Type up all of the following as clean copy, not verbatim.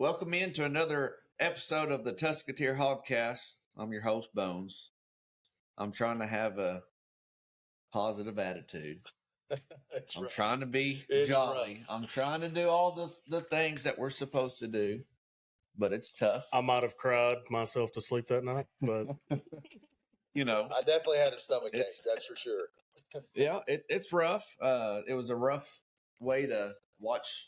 Welcome into another episode of the Tuskateers Hogcast. I'm your host, Bones. I'm trying to have a positive attitude. I'm trying to be jolly. I'm trying to do all the things that we're supposed to do, but it's tough. I might have cried myself to sleep that night, but you know, I definitely had a stomach ache. That's for sure. Yeah, it's rough. It was a rough way to watch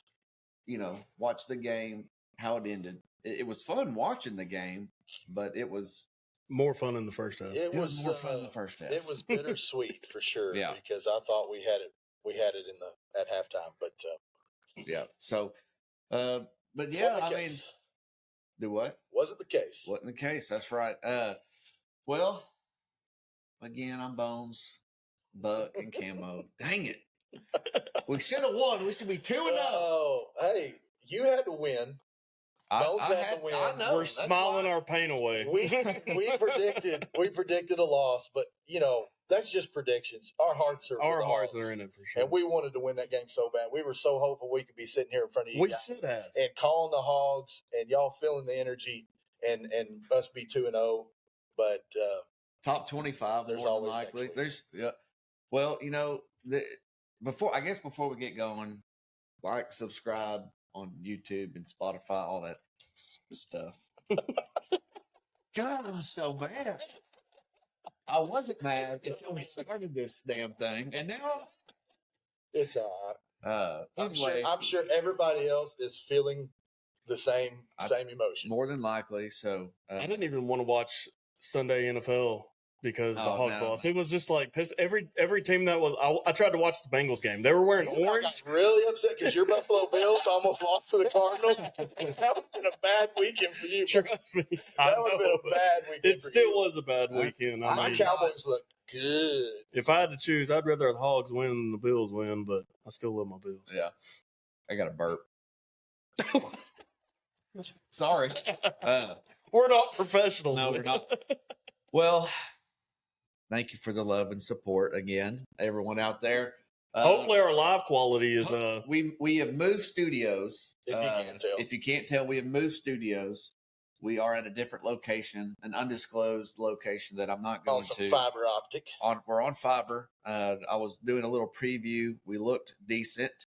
the game, how it ended. It was fun watching the game, but it was more fun in the first half. It was more fun in the first half. It was bittersweet for sure. Yeah, because I thought we had it at halftime, but yeah. So, but yeah, I mean, do what? Wasn't the case. Wasn't the case. That's right. Well, again, I'm Bones, Buck, and Camo. Dang it. We should have won. We should be 2-0. Oh, hey, you had to win. Bones had to win. I know. We're smiling our pain away. We predicted a loss, but that's just predictions. Our hearts are in it for sure. And we wanted to win that game so bad. We were so hopeful we could be sitting here in front of you guys and calling the Hogs and y'all feeling the energy and us be 2-0. But top 25, there's more always than likely. Next week. Well, before we get going, like, subscribe on YouTube and Spotify, all that stuff. God, I'm so mad. I wasn't mad until we started this damn thing, and now it's all right. Anyway, I'm sure everybody else is feeling the same emotion. More than likely. So I didn't even want to watch Sunday NFL because the Hogs lost. It was just like piss. Every team that was. I tried to watch the Bengals game. They were wearing orange. I got really upset because your Buffalo Bills almost lost to the Cardinals. That would have been a bad weekend for you. Trust me, that would have been a bad weekend. It still was a bad weekend. My Cowboys look good. If I had to choose, I'd rather the Hogs win than the Bills win, but I still love my Bills. Yeah, I got a burp. Sorry, we're not professionals. No, we're not. Well, thank you for the love and support again, everyone out there. Hopefully, our live quality is. We have moved studios. If you can't tell, if you can't tell, we have moved studios. We are at a different location, an undisclosed location that I'm not going on some fiber optic. We're on fiber. I was doing a little preview. We looked decent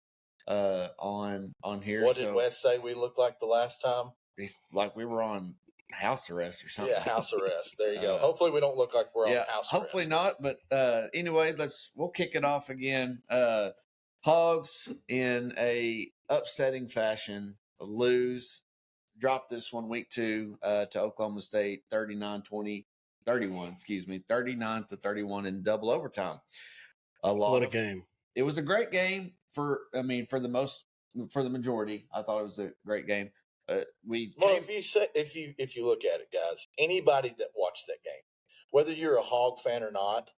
on here. What did Wes say we looked like the last time? It's like we were on house arrest or something. Yeah, house arrest. There you go. Hopefully we don't look like we're on house arrest. Hopefully not. But anyway, we'll kick it off again. Hogs in a upsetting fashion dropped this one week 2 to Oklahoma State 39-31 in double overtime. What a game. It was a great game for the majority. I thought it was a great game. If you look at it, guys, anybody that watched that game, whether you're a Hog fan or not,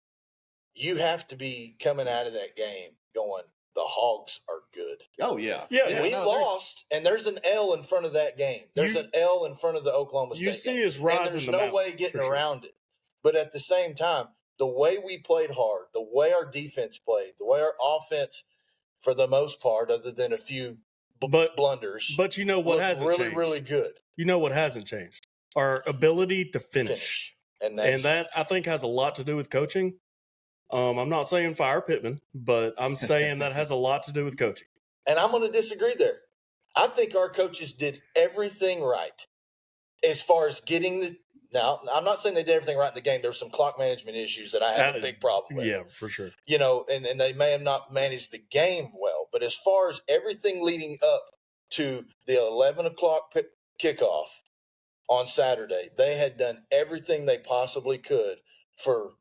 you have to be coming out of that game going, the Hogs are good. Oh yeah, we lost, and there's an L in front of that game. There's an L in front of the Oklahoma State. You see us rising. There's no way getting around it. But at the same time, the way we played hard, the way our defense played, the way our offense, for the most part, other than a few blunders. But you know what hasn't really, changed? really good. You know what hasn't changed? Our ability to finish. And that, I think, has a lot to do with coaching. I'm not saying fire Pittman, but I'm saying that has a lot to do with coaching. And I'm going to disagree there. I think our coaches did everything right as far as getting the – now, I'm not saying they did everything right in the game. There were some clock management issues that I had a big problem with. Yeah, for sure. And they may have not managed the game well. But as far as everything leading up to the 11 o'clock kickoff on Saturday, they had done everything they possibly could for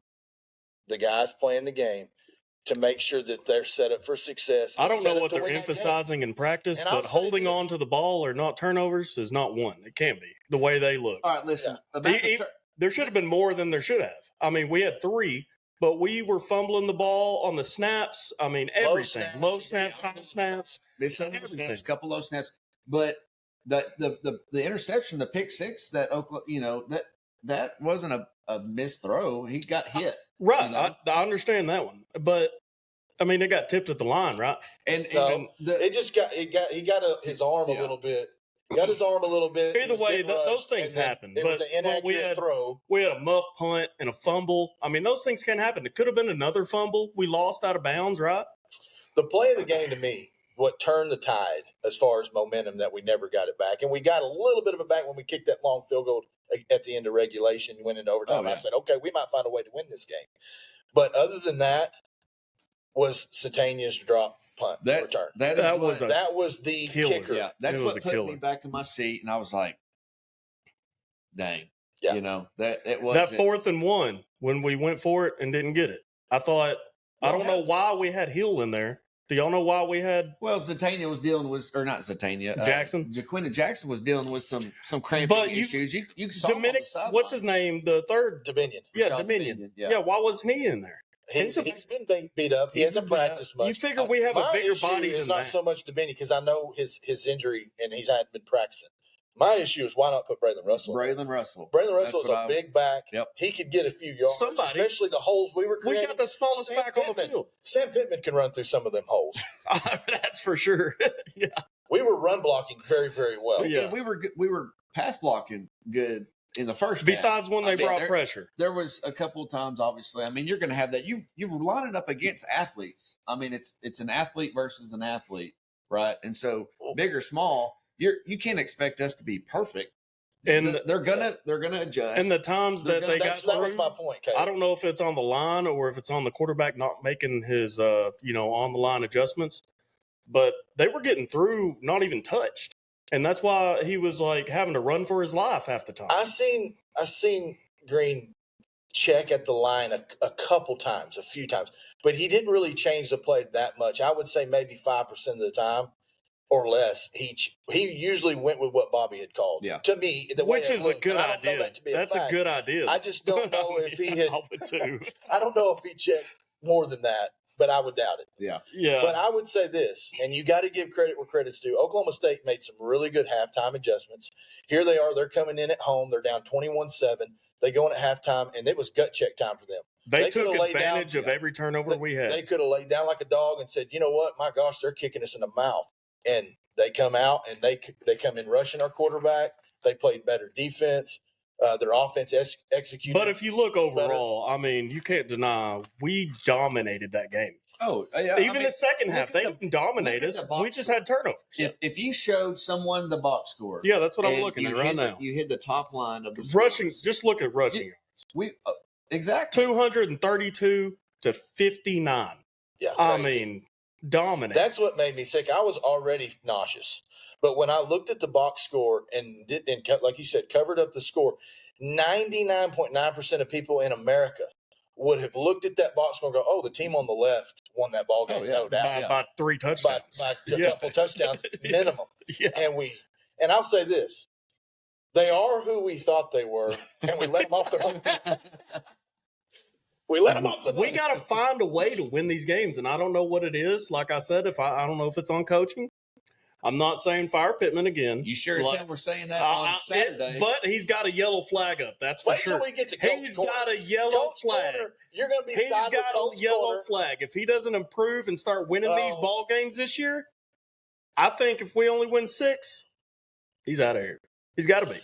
the guys playing the game to make sure that they're set up for success. I don't know what they're emphasizing in practice, but holding on to the ball or not turnovers is not one. It can't be the way they look. All right, listen. There should have been more than there should have. I mean, we had 3, but we were fumbling the ball on the snaps. I mean, everything. Low snaps, high snaps. A couple low snaps. But the interception, the pick 6, that wasn't a missed throw. He got hit. Right. I understand that one. But I mean, it got tipped at the line, right? And he got his arm a little bit got his arm a little bit. Either way, those things happen. It was an inaccurate throw. We had a muff punt and a fumble. I mean, those things can happen. It could have been another fumble. We lost out of bounds, right? The play of the game to me, what turned the tide as far as momentum, that we never got it back. And we got a little bit of it back when we kicked that long field goal at the end of regulation, went into overtime. I said, okay, we might find a way to win this game. But other than that, was Satania's drop punt return. That was the killer. kicker. Yeah, that's what put me back in my seat, and I was like, dang. Yeah. You know, that it was that 4th and 1 when we went for it and didn't get it. I thought, I don't know why we had Hill in there. Do y'all know why we had? Well, Zatania was dealing with, or not Zatania, Jackson. Jaquinta Jackson was dealing with some cramping issues. You saw Dominic, what's his name? The third Dominion. Yeah, Dominion. Yeah, why wasn't he in there? He's been beat up. He hasn't practiced much. You figure we have a bigger body than that. It's not so much Dominion, because I know his injury and he's hadn't been practicing. My issue is, why not put Braylon Russell? Braylon Russell is a big back. Yep. He could get a few yards, especially the holes we were creating. We got the smallest back on the field. Sam Pittman can run through some of them holes. That's for sure. Yeah. We were run blocking very, very well. Yeah. We were pass blocking good in the first Besides half. When they brought pressure. There was a couple of times, obviously. I mean, you're going to have that. You've lined up against athletes. I mean, it's an athlete versus an athlete, right? And so big or small, you can't expect us to be perfect. And they're gonna adjust. And the times that they got that was my point, Kate. I don't know if it's on the line or if it's on the quarterback not making his on the line adjustments, but they were getting through not even touched. And that's why he was like having to run for his life half the time. I seen Green check at the line a few times, but he didn't really change the play that much. I would say maybe 5% of the time or less. He usually went with what Bobby had called. Yeah. To me, which is a good idea. That's a good idea. I just don't know if he had. I would too. I don't know if he checked more than that, but I would doubt it. Yeah. But I would say this, and you got to give credit where credit's due. Oklahoma State made some really good halftime adjustments. Here they are. They're coming in at home. They're down 21-7. They go in at halftime, and it was gut check time for them. They took advantage of every turnover we had. They could have laid down like a dog and said, you know what, my gosh, they're kicking us in the mouth. And they come out and they come in rushing our quarterback. They played better defense. Their offense executed. But if you look overall, I mean, you can't deny we dominated that game. Oh, yeah. Even the second half, they didn't dominate us. We just had turnovers. If you showed someone the box score, yeah, that's what I'm looking at right now. You hit the top line of the rushing. Just look at rushing yards. Exactly 232 to 59. Yeah, crazy. I mean, dominant. That's what made me sick. I was already nauseous, but when I looked at the box score and like you said, covered up the score, 99.9% of people in America would have looked at that box score and go, "Oh, the team on the left won that ball game, no doubt, by 3 touchdowns, by a couple touchdowns minimum." Yeah. And I'll say this: they are who we thought they were, and we let them off the hook. We let them off the hook. We got to find a way to win these games, and I don't know what it is. Like I said, I don't know if it's on coaching. I'm not saying fire Pittman again. You sure as hell were saying that on Saturday. But he's got a yellow flag up. That's for sure. Wait till we get to Colt's He's corner. got a yellow flag. Corner, you're going to be He's side with got Colt's a yellow corner. flag. If he doesn't improve and start winning these ball games this year, I think if we only win 6, he's out of here. He's got to be.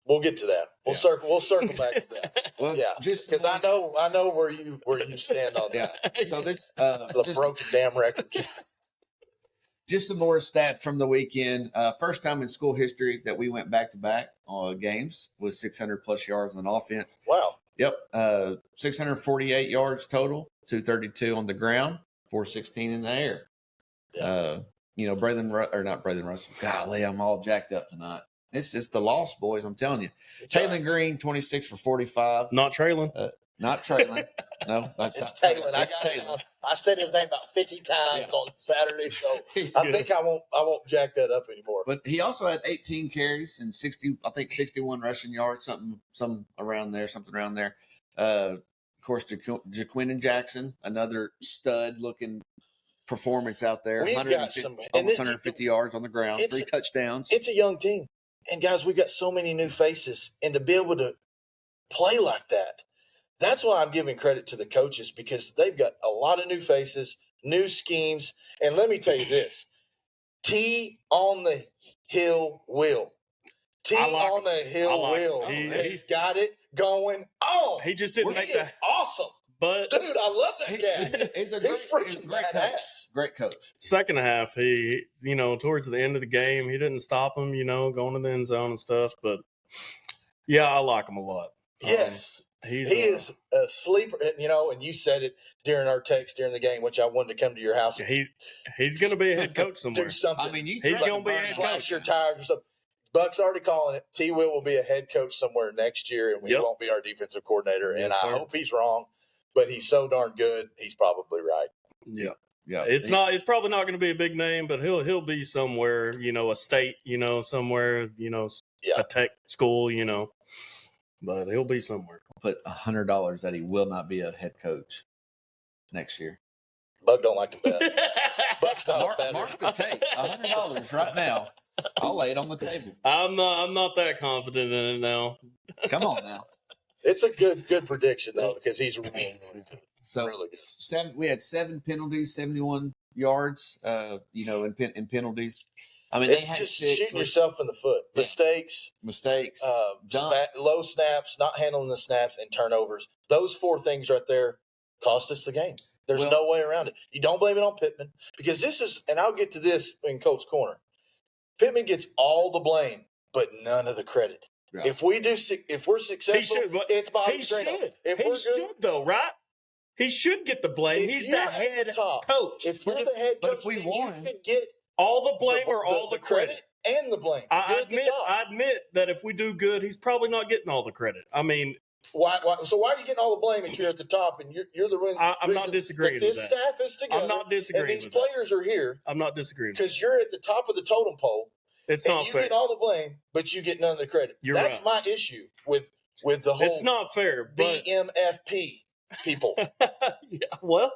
We'll get to that. We'll circle back to that. Well, yeah, just because I know where you stand on that. So this the broken damn record. Just some more stats from the weekend. First time in school history that we went back-to-back games with 600-plus yards on offense. Wow. Yep. 648 yards total, 232 on the ground, 416 in the air. Yeah. Not Braylon Russell. Golly, I'm all jacked up tonight. It's just the loss, boys, I'm telling you. Taylon Green, 26 for 45. Not trailing. Not trailing. No, that's it's Taylor. I said his name about 50 times on Saturday, so I think I won't jack that up anymore. But he also had 18 carries and 61 rushing yards, something around there. Of course, Jaquinta Jackson, another stud-looking performance out there. We've got almost 150 yards on the ground, 3 touchdowns. It's a young team, and guys, we've got so many new faces, and to be able to play like that. That's why I'm giving credit to the coaches, because they've got a lot of new faces, new schemes. And let me tell you this, T on the hill will. T I like on the hill will. He's got it going on. He just didn't make that. Awesome. But dude, I love that guy. He's freaking great badass. coach. Great coach. Second half, he, towards the end of the game, he didn't stop him, going to the end zone and stuff. But yeah, I like him a lot. Yes. He is a sleeper, and you said it during our text during the game, which I wanted to come to your house. He's going to be a head coach somewhere. Do something. I mean, he's going to be a head coach. Slash your tires or something. Buck's already calling it. T. Will be a head coach somewhere next year, and he won't be our defensive coordinator. Yes, and I sir. hope he's wrong, but he's so darn good. He's probably right. Yeah. Yeah. It's probably not going to be a big name, but he'll be somewhere, a state, somewhere, a tech school, but he'll be somewhere. Put $100 that he will not be a head coach next year. Buck don't like to bet. Buck's not a Mark the tape. $100 right now. I'll lay it on the table. I'm not that confident in it now. Come on now. It's a good prediction though, because he's really good. So really good. We had 7 penalties, 71 yards. In penalties. I mean, it's just shooting yourself in the foot. Yeah. Mistakes, Dump. low snaps, not handling the snaps, and turnovers. Those 4 things right there cost us the game. There's no way around it. You don't blame it on Pittman, because this is, and I'll get to this in Colt's Corner. Pittman gets all the blame, but none of the credit. Right. If we're successful, it's Bobby Petrino. He should though, right? He should get the blame. He's the head coach. If you're the head coach, if we won, you should get all the blame or all the credit and the blame. I admit that if we do good, he's probably not getting all the credit. I mean, why? So why are you getting all the blame if you're at the top and you're the reason? I'm not disagreeing with that. This staff is together. I'm not disagreeing. And these players are here. I'm not disagreeing because you're at the top of the totem pole. It's not fair. You get all the blame, but you get none of the credit. That's my issue with the whole. It's not fair. But BMFP people. Yeah, well,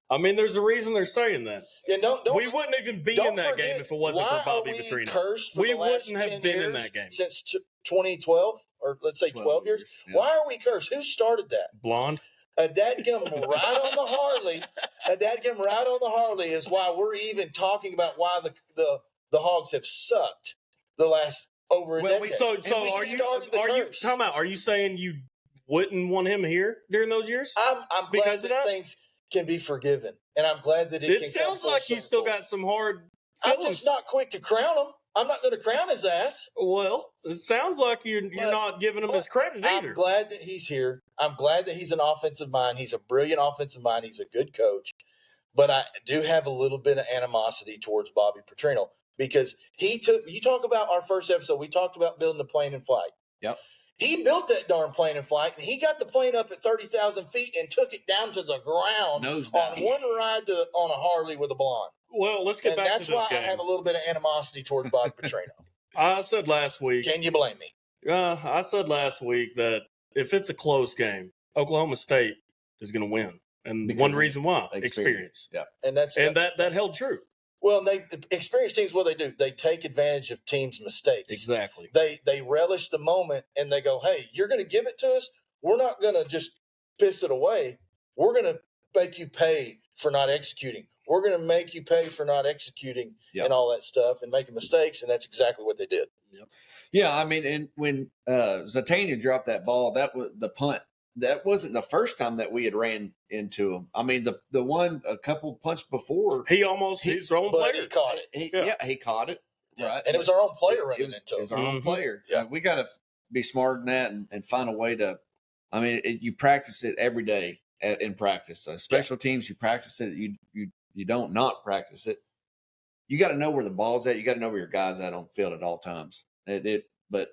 I mean, there's a reason they're saying that. Yeah, we wouldn't even be in that game if it wasn't for Bobby Petrino. We wouldn't have been in that game since 2012, or let's say 12 years. Yeah. Why are we cursed? Who started that? Blonde. A dadgum right on the Harley. A dadgum right on the Harley is why we're even talking about why the Hogs have sucked the last over a decade. So are you time out? Are you saying you wouldn't want him here during those years? I'm glad that things can be forgiven, and I'm glad that it sounds like you still got some hard feelings. I'm just not quick to crown him. I'm not going to crown his ass. Well, it sounds like you're not giving him his credit either. I'm glad that he's here. I'm glad that he's an offensive mind. He's a brilliant offensive mind. He's a good coach. But I do have a little bit of animosity towards Bobby Petrino because you talk about our first episode, we talked about building the plane in flight. Yep. He built that darn plane in flight, and he got the plane up at 30,000 feet and took it down to the ground on one ride on a Harley with a blonde. Well, let's get back to this game. That's why I have a little bit of animosity towards Bobby Petrino. I said last week. Can you blame me? I said last week that if it's a close game, Oklahoma State is going to win. And because one reason why, experience. Yeah. And that held true. Well, experienced teams, what they do, they take advantage of teams' mistakes. Exactly. They relish the moment and they go, hey, you're going to give it to us. We're not going to just piss it away. We're going to make you pay for not executing. We're going to make you pay for not executing and all that stuff and making mistakes. And that's exactly what they did. Yep. Yeah. I mean, and when Zatania dropped that ball, that was the punt. That wasn't the first time that we had ran into him. I mean, the one a couple punts before, his own player. He caught it. He caught it. Yeah. Right, and it was our own player running into him. It was our own player. Yeah, we got to be smarter than that and find a way to. I mean, you practice it every day in practice. Special teams, you practice it. You don't not practice it. You got to know where the ball's at. You got to know where your guy's at on the field at all times. But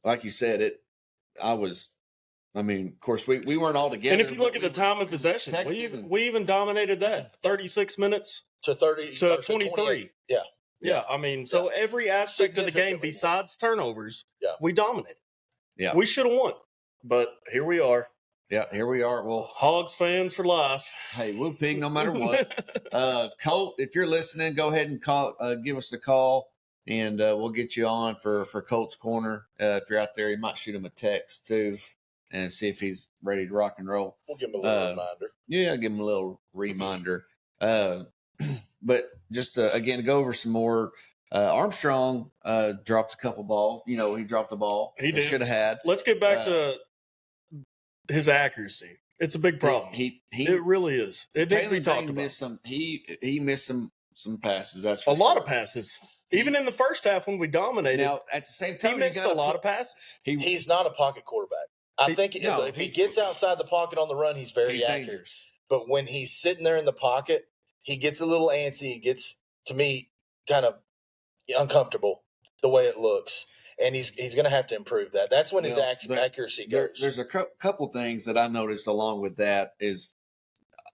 like you said, I mean, of course, we weren't all together. And if you look at the time of possession, we even dominated that 36 minutes to 23. Yeah. I mean, so every aspect of the game besides turnovers, we dominated. Yeah, we should have won, but here we are. Yeah, here we are. Well, Hogs fans for life. Hey, we'll pig no matter what. Colt, if you're listening, go ahead and call. Give us a call, and we'll get you on for Colt's Corner. If you're out there, you might shoot him a text too. And see if he's ready to rock and roll. We'll give him a little reminder. Yeah, give him a little reminder. But just, again, to go over some more, Armstrong dropped a couple balls. He dropped the ball. He did. Should have had. Let's get back to his accuracy. It's a big problem. It really is. It needs to be talked about. He missed some passes. That's a lot of passes. Even in the first half when we dominated. Now at the same time, he missed a lot of passes. He's not a pocket quarterback. I think if he gets outside the pocket on the run, he's very accurate. Dangerous. But when he's sitting there in the pocket, he gets a little antsy. He gets, to me, kind of uncomfortable the way it looks. And he's going to have to improve that. That's when his accuracy goes. There's a couple things that I noticed along with that is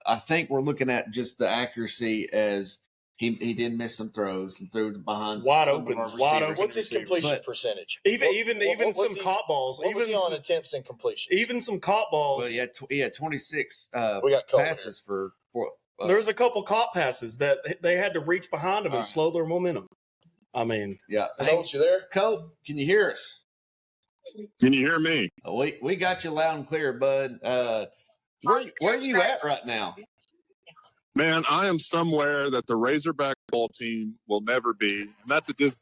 I think we're looking at just the accuracy as he did miss some throws and threw behind wide open. What's his completion percentage? Even some caught balls. What was he on attempts and completion? Even some caught balls. Well, he had 26 we got passes for there's a couple caught passes that they had to reach behind them and slow their momentum. I mean, yeah. Colt, you there? Colt, can you hear us? Can you hear me? We got you loud and clear, bud. Where are you at right now? Man, I am somewhere that the Razorback ball team will never be, and that's maybe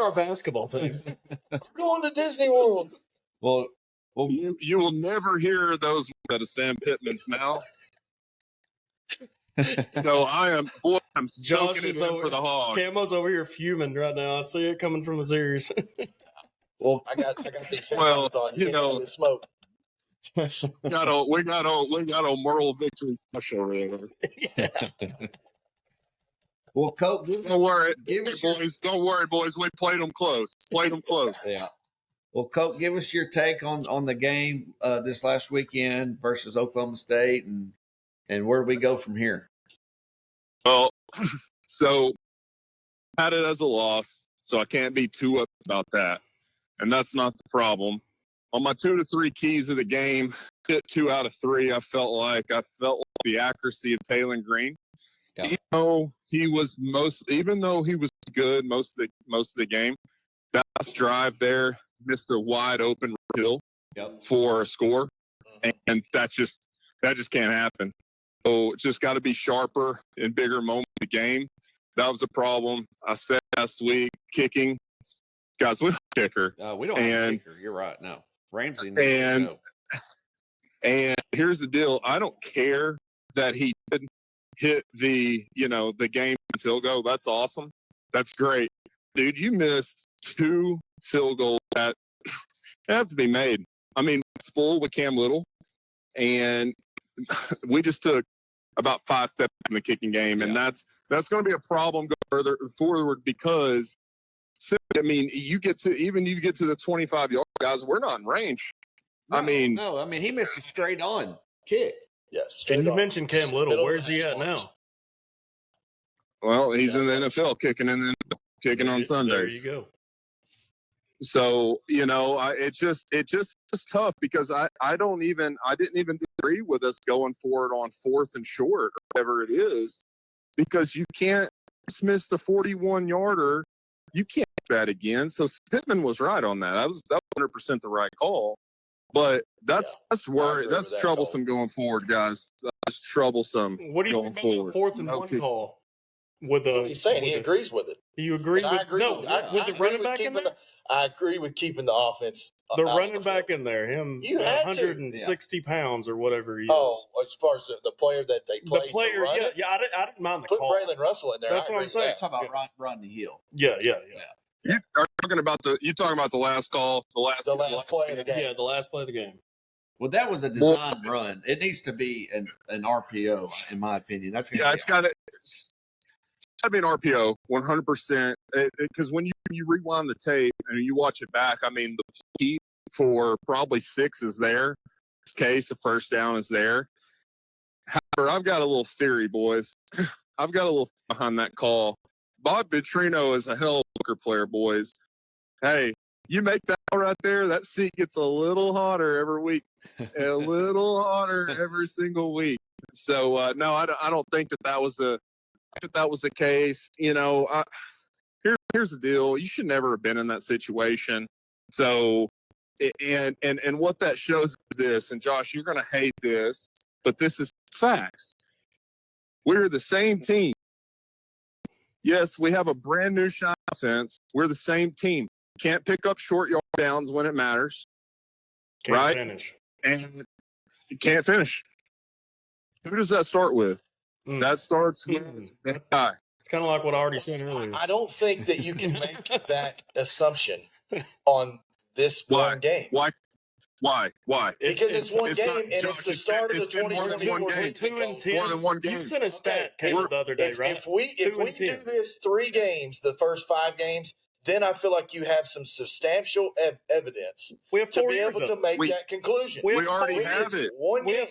our basketball team. We're going to Disney World. Well, you will never hear those out of Sam Pittman's mouth. So I'm soaking it in for the Hogs. Camo's over here fuming right now. I see it coming from his ears. Well, I got these. Well, on. Smoke. we got a moral victory over there. Well, Colt, don't worry, boys. We played them close. Yeah. Well, Colt, give us your take on the game this last weekend versus Oklahoma State, and where do we go from here? Well, so I had it as a loss, so I can't be too upset about that, and that's not the problem. On my 2 to 3 keys of the game, hit 2 out of 3. I felt like the accuracy of Taylor Green. Yeah. Even though he was good most of the game, that last drive there missed a wide open hill for a score, and that just can't happen. So it's just got to be sharper in bigger moments of the game. That was a problem. I said last week, kicking. Guys, we don't have a kicker. We don't have a kicker. You're right. No. Ramsey needs to go. And here's the deal. I don't care that he didn't hit the game field goal. That's awesome. That's great. Dude, you missed 2 field goals that have to be made. I mean, it's full with Cam Little, and we just took about 5 steps in the kicking game, and that's going to be a problem going forward because, I mean, you get to the 25-yard guys, we're not in range. No, he missed a straight on kick. Yes. And you mentioned Cam Little. Where's he at now? Well, he's in the NFL kicking on Sundays. There you go. So, it's tough because I didn't even agree with us going for it on 4th and short or whatever it is, because you can't dismiss the 41-yarder. You can't do that again. So Pittman was right on that. That was 100% the right call. But that's troublesome going forward, guys. That's troublesome. What do you think about the 4th and 1 call? He's saying he agrees with it. You agree with the running back in there? I agree with keeping the offense. The running back in there, him, 160 pounds or whatever he is. Oh, as far as the player that they played. The player, I didn't mind the call. Put Braylon Russell in there. That's what I'm saying. You're talking about Rodney Hill. Yeah. You talking about the last call, the last play of the game. Yeah, the last play of the game. Well, that was a design run. It needs to be an RPO, in my opinion. It's got to be an RPO, 100%. Because when you rewind the tape and you watch it back, I mean, the key for probably 6 is there. Case, the first down is there. However, I've got a little theory, boys. I've got a little behind that call. Bob Vitrino is a hell of a poker player, boys. Hey, you make that right there, that seat gets a little hotter every week. A little hotter every single week. So, no, I don't think that was the case. Here's the deal. You should never have been in that situation. So, and what that shows is this, and Josh, you're going to hate this, but this is facts. We're the same team Yes, we have a brand new shot offense. We're the same team. Can't pick up short yard downs when it matters. Can't right? finish. And you can't finish. Who does that start with? That starts with that guy. It's kind of like what I already said earlier. I don't think that you can make that assumption on this one game. Why? Because it's one game, not, and Josh, it's the start of the been more than 2024 one game. season. 2-10. More than one game. You sent a stat came the other day, right? If we do this 3 games, the first 5 games, then I feel like you have some substantial evidence We have 4 to be years able to make that conclusion. We already have it. One game.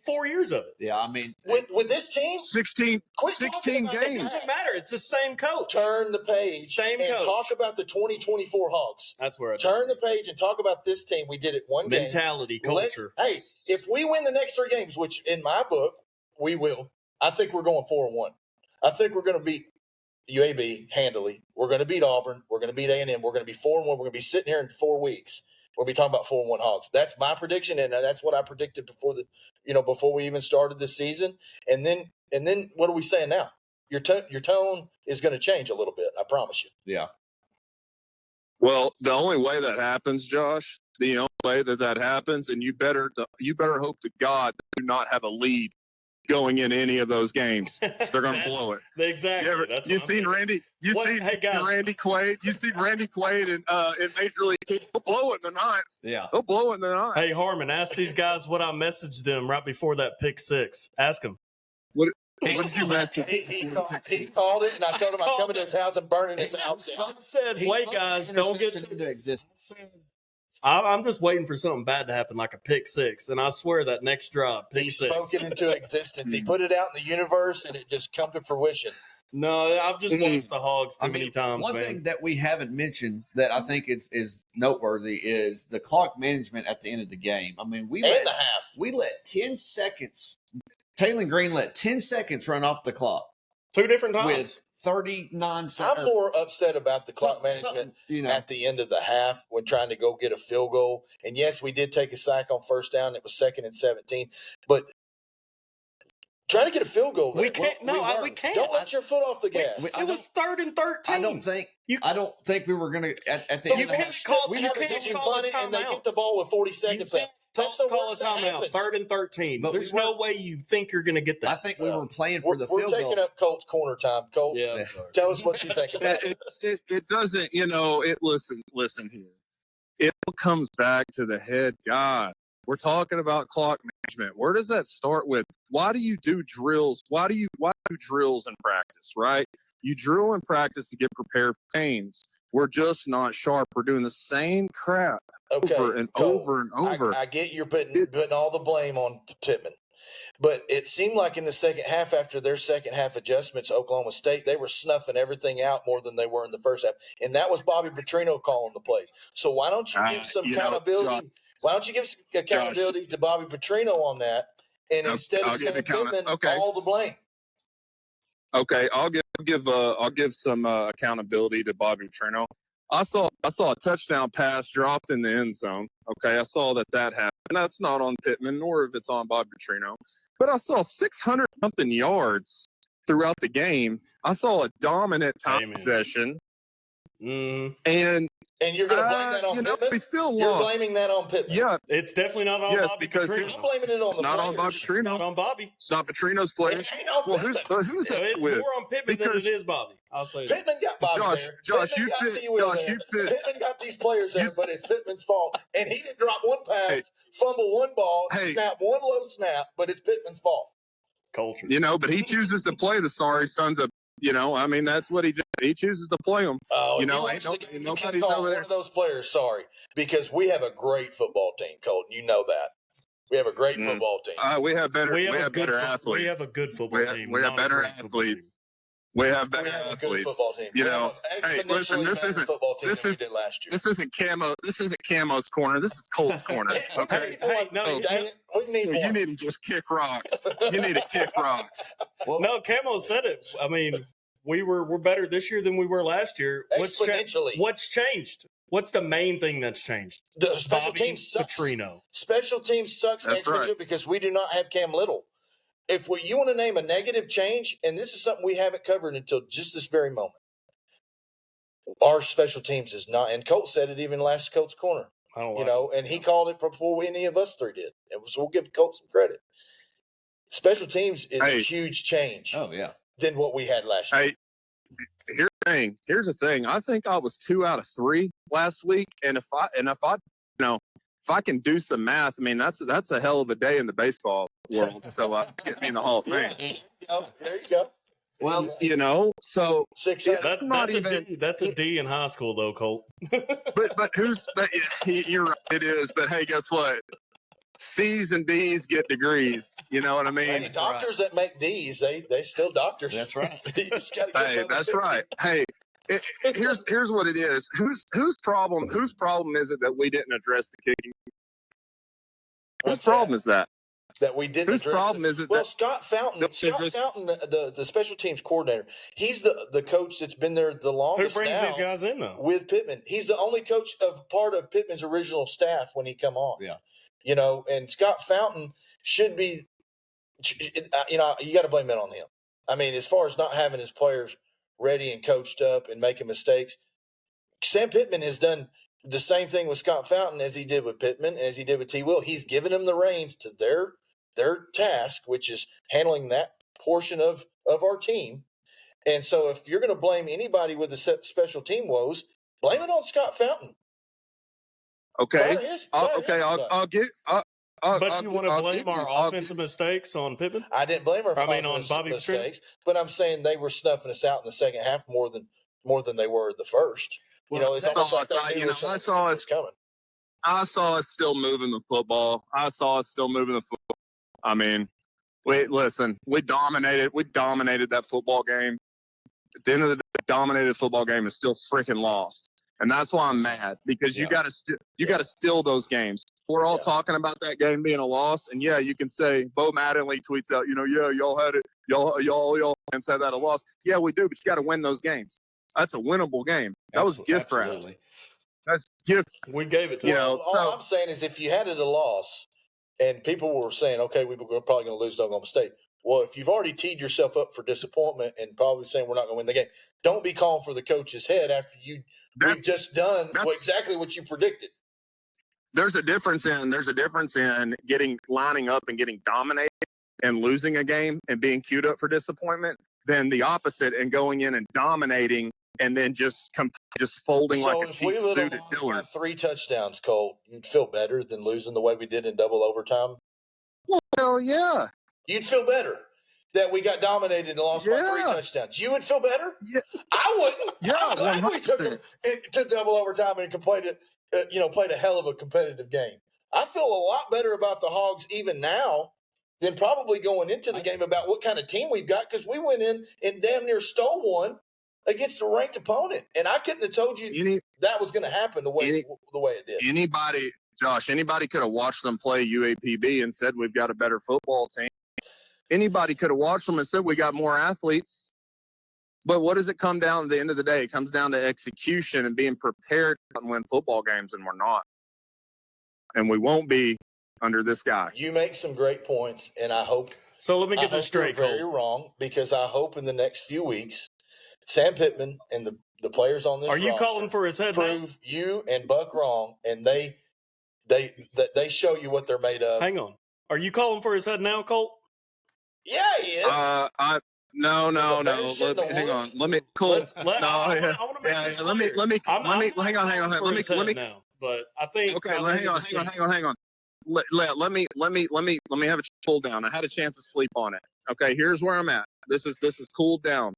4 years of it. Yeah, I mean, With this team, 16 talking about games. It doesn't matter. It's the same coach. turn the page Same and coach. talk about the 2024 Hogs. That's where I Turn the page and talk about this team. We did it one mentality, game. culture. Hey, if we win the next 3 games, which in my book we will, I think we're going 4-1. I think we're going to beat UAB handily. We're going to beat Auburn. We're going to beat A&M. We're going to be 4-1. We're going to be sitting here in 4 weeks. We'll be talking about 4-1 Hogs. That's my prediction, and that's what I predicted before we even started this season. And then what are we saying now? Your tone is going to change a little bit. I promise you. yeah. Well, the only way that happens, Josh, the only way that happens, and you better hope to God that you do not have a lead going in any of those games. They're going to blow it. Exactly. You seen Randy? You seen Randy Quaid? You seen Randy Quaid in Major League Team? They'll blow it in the ninth. Yeah. They'll blow it in the ninth. Hey, Harmon, ask these guys what I messaged them right before that pick 6. Ask them. What did you message? He called it, and I told him I'm coming to his house and burning his house down. I said, wait, guys, don't get into existence. I'm just waiting for something bad to happen, like a pick 6. And I swear that next drive, pick He 6. spoke it into existence. He put it out in the universe, and it just come to fruition. No, I've just watched the Hogs too many times, one man. thing that we haven't mentioned that I think is noteworthy is the clock management at the end of the game. I mean, we let 10 seconds. Taylor Green let 10 seconds run off the clock 2 different times with 39 seconds. I'm more upset about the clock management at the end of the half when trying to go get a field goal. And yes, we did take a sack on first down. It was 2nd and 17, but trying to get a field goal. We can't. We can't. Don't let your foot off the gas. It was 3rd and 13. I don't think we were going to at the end. You can't call. We You have a can't position call a punt it, and they timeout. get the ball with 40 seconds left. That's the Call a worst that timeout. happens. 3rd and 13. But There's no way you think you're going to get that. I think we were playing for the We're field goal. taking up Colt's corner time. Colt, Yeah, I'm sorry. tell us what you think about it. It doesn't, listen here. It all comes back to the head guy. We're talking about clock management. Where does that start with? Why do you do drills? Why do drills in practice, right? You drill in practice to get prepared for games. We're just not sharp. We're doing the same crap over and over and over. I get you're putting all the blame on Pittman. But it seemed like in the second half, after their second half adjustments, Oklahoma State, they were snuffing everything out more than they were in the first half. And that was Bobby Petrino calling the plays. So why don't you give some accountability? Why don't you give some accountability to Bobby Petrino on that? And instead of saying Pittman, all the blame. Okay, I'll give some accountability to Bobby Petrino. I saw a touchdown pass dropped in the end zone. Okay, I saw that happened. That's not on Pittman, nor if it's on Bobby Petrino. But I saw 600 something yards throughout the game. I saw a dominant time possession. And you're going to blame that on Pittman? We still lost. You're blaming that on Pittman? Yeah. It's definitely not on Bobby Petrino. I'm blaming it on the not players. on Bobby Petrino. It's not on Bobby. It's not Petrino's players. Well, who's that It's with? more on Pittman than it is Bobby. I'll say that. Pittman got Bobby there. Josh, Pittman you fit. Pittman got these players there, but it's Pittman's fault. And he didn't drop one pass, fumble one ball, snap one low snap, but it's Pittman's fault. Culture. But he chooses to play the sorry sons of, that's what he did. He chooses to play them. Oh, ain't nobody's nobody's over over there. one of those players sorry, because we have a great football team, Colt. You know that. We have a great football team. We have better. We have better athletes. We have a good football team. We have better athletes. We have better athletes. A good football team. Hey, listen, this isn't football team than we did last year. This isn't Camo's corner. This is Colt's corner. Okay. We need you need to just kick rocks. You need to kick rocks. Well, no, Camo said it. I mean, we're better this year than we were last year. Exponentially. What's changed? What's the main thing that's changed? The special teams sucks. Petrino. Special teams sucks That's right. because we do not have Cam Little. if you want to name a negative change, and this is something we haven't covered until just this very moment, our special teams is not, and Colt said it even last Colt's Corner, I don't you like know, and he called it before any of us three did. And so we'll give Colt some credit. Special teams is a huge change than what we had last year. Here's the thing. I think I was 2 out of 3 last week, and if I can do some math, I mean that's a hell of a day in the baseball world. So get me in the Hall of Fame. There you go. Well, so 600. That's a D in high school though, Colt. but you're right, it is. But hey, guess what? C's and D's get degrees. You know what I mean? Hey, doctors that make D's, they still doctors. That's right. You just gotta get Hey, that's 50. Right. Hey, here's what it is. Whose problem is it that we didn't address the kicking? Whose problem is that? That we didn't address. Whose problem is it? Well, Scott Fountain, the special teams coordinator, he's the coach that's been there the longest. Who brings now these guys in though? With Pittman. He's the only coach of part of Pittman's original staff when he come on. Yeah. You know, and Scott Fountain should be, you got to blame it on him. I mean, as far as not having his players ready and coached up and making mistakes, Sam Pittman has done the same thing with Scott Fountain as he did with Pittman, as he did with T. Will. He's given them the reins to their task, which is handling that portion of our team. And so if you're going to blame anybody with the special team woes, blame it on Scott Fountain. Okay. I'll get. But you want to blame our offensive mistakes on Pittman? I didn't blame our on Bobby mistakes, but I'm saying they were snuffing us out in the second half more than they were the first. Well, it's almost like they knew something was coming. I saw us still moving the football. I mean, listen, we dominated that football game. At the end of the day, dominated football game is still freaking lost. And that's why I'm mad, because you got to steal those games. We're all talking about that game being a loss, and you can say Bo Mattingly tweets out, y'all had it, y'all fans had that a loss. Yeah, we do, but you got to win those games. That's a winnable game. That was gift wrap. That's gift. We gave it to all I'm saying is, if you had it a loss, and people were saying, okay, we're probably going to lose to Oklahoma State. Well, if you've already teed yourself up for disappointment and probably saying we're not going to win the game, don't be calling for the coach's head after we've just done exactly what you predicted. There's a difference in lining up and getting dominated and losing a game and being queued up for disappointment than the opposite and going in and dominating and then just folding like a cheap suit at Dillard's. 3 touchdowns, Colt, you'd feel better than losing the way we did in double overtime? Well, hell yeah. You'd feel better that we got dominated and lost by 3 touchdowns. You would feel better? Yeah. I wouldn't. Yeah, I'm glad 100%. we took them to double overtime and played a hell of a competitive game. I feel a lot better about the Hogs even now than probably going into the game about what kind of team we've got, because we went in and damn near stole one against a ranked opponent. And I couldn't have told you that was going to happen the way it did. Anybody could have watched them play UAPB and said we've got a better football team. Anybody could have watched them and said we got more athletes. But what does it come down to the end of the day? It comes down to execution and being prepared to win football games, and we're not. And we won't be under this guy. You make some great points, and I hope. So let me get this straight, Cole. Very wrong, because I hope in the next few weeks, Sam Pittman and the players on this roster. Are you calling for his head? Prove you and Buck wrong, and they show you what they're made of. Hang on. Are you calling for his head now, Colt? Yeah, he is. No. Hang on. Let me. Cool. Hang on. Now, but I think. Okay. Hang on. Let me have a cool down. I had a chance to sleep on it. Okay. Here's where I'm at. This is cooled down.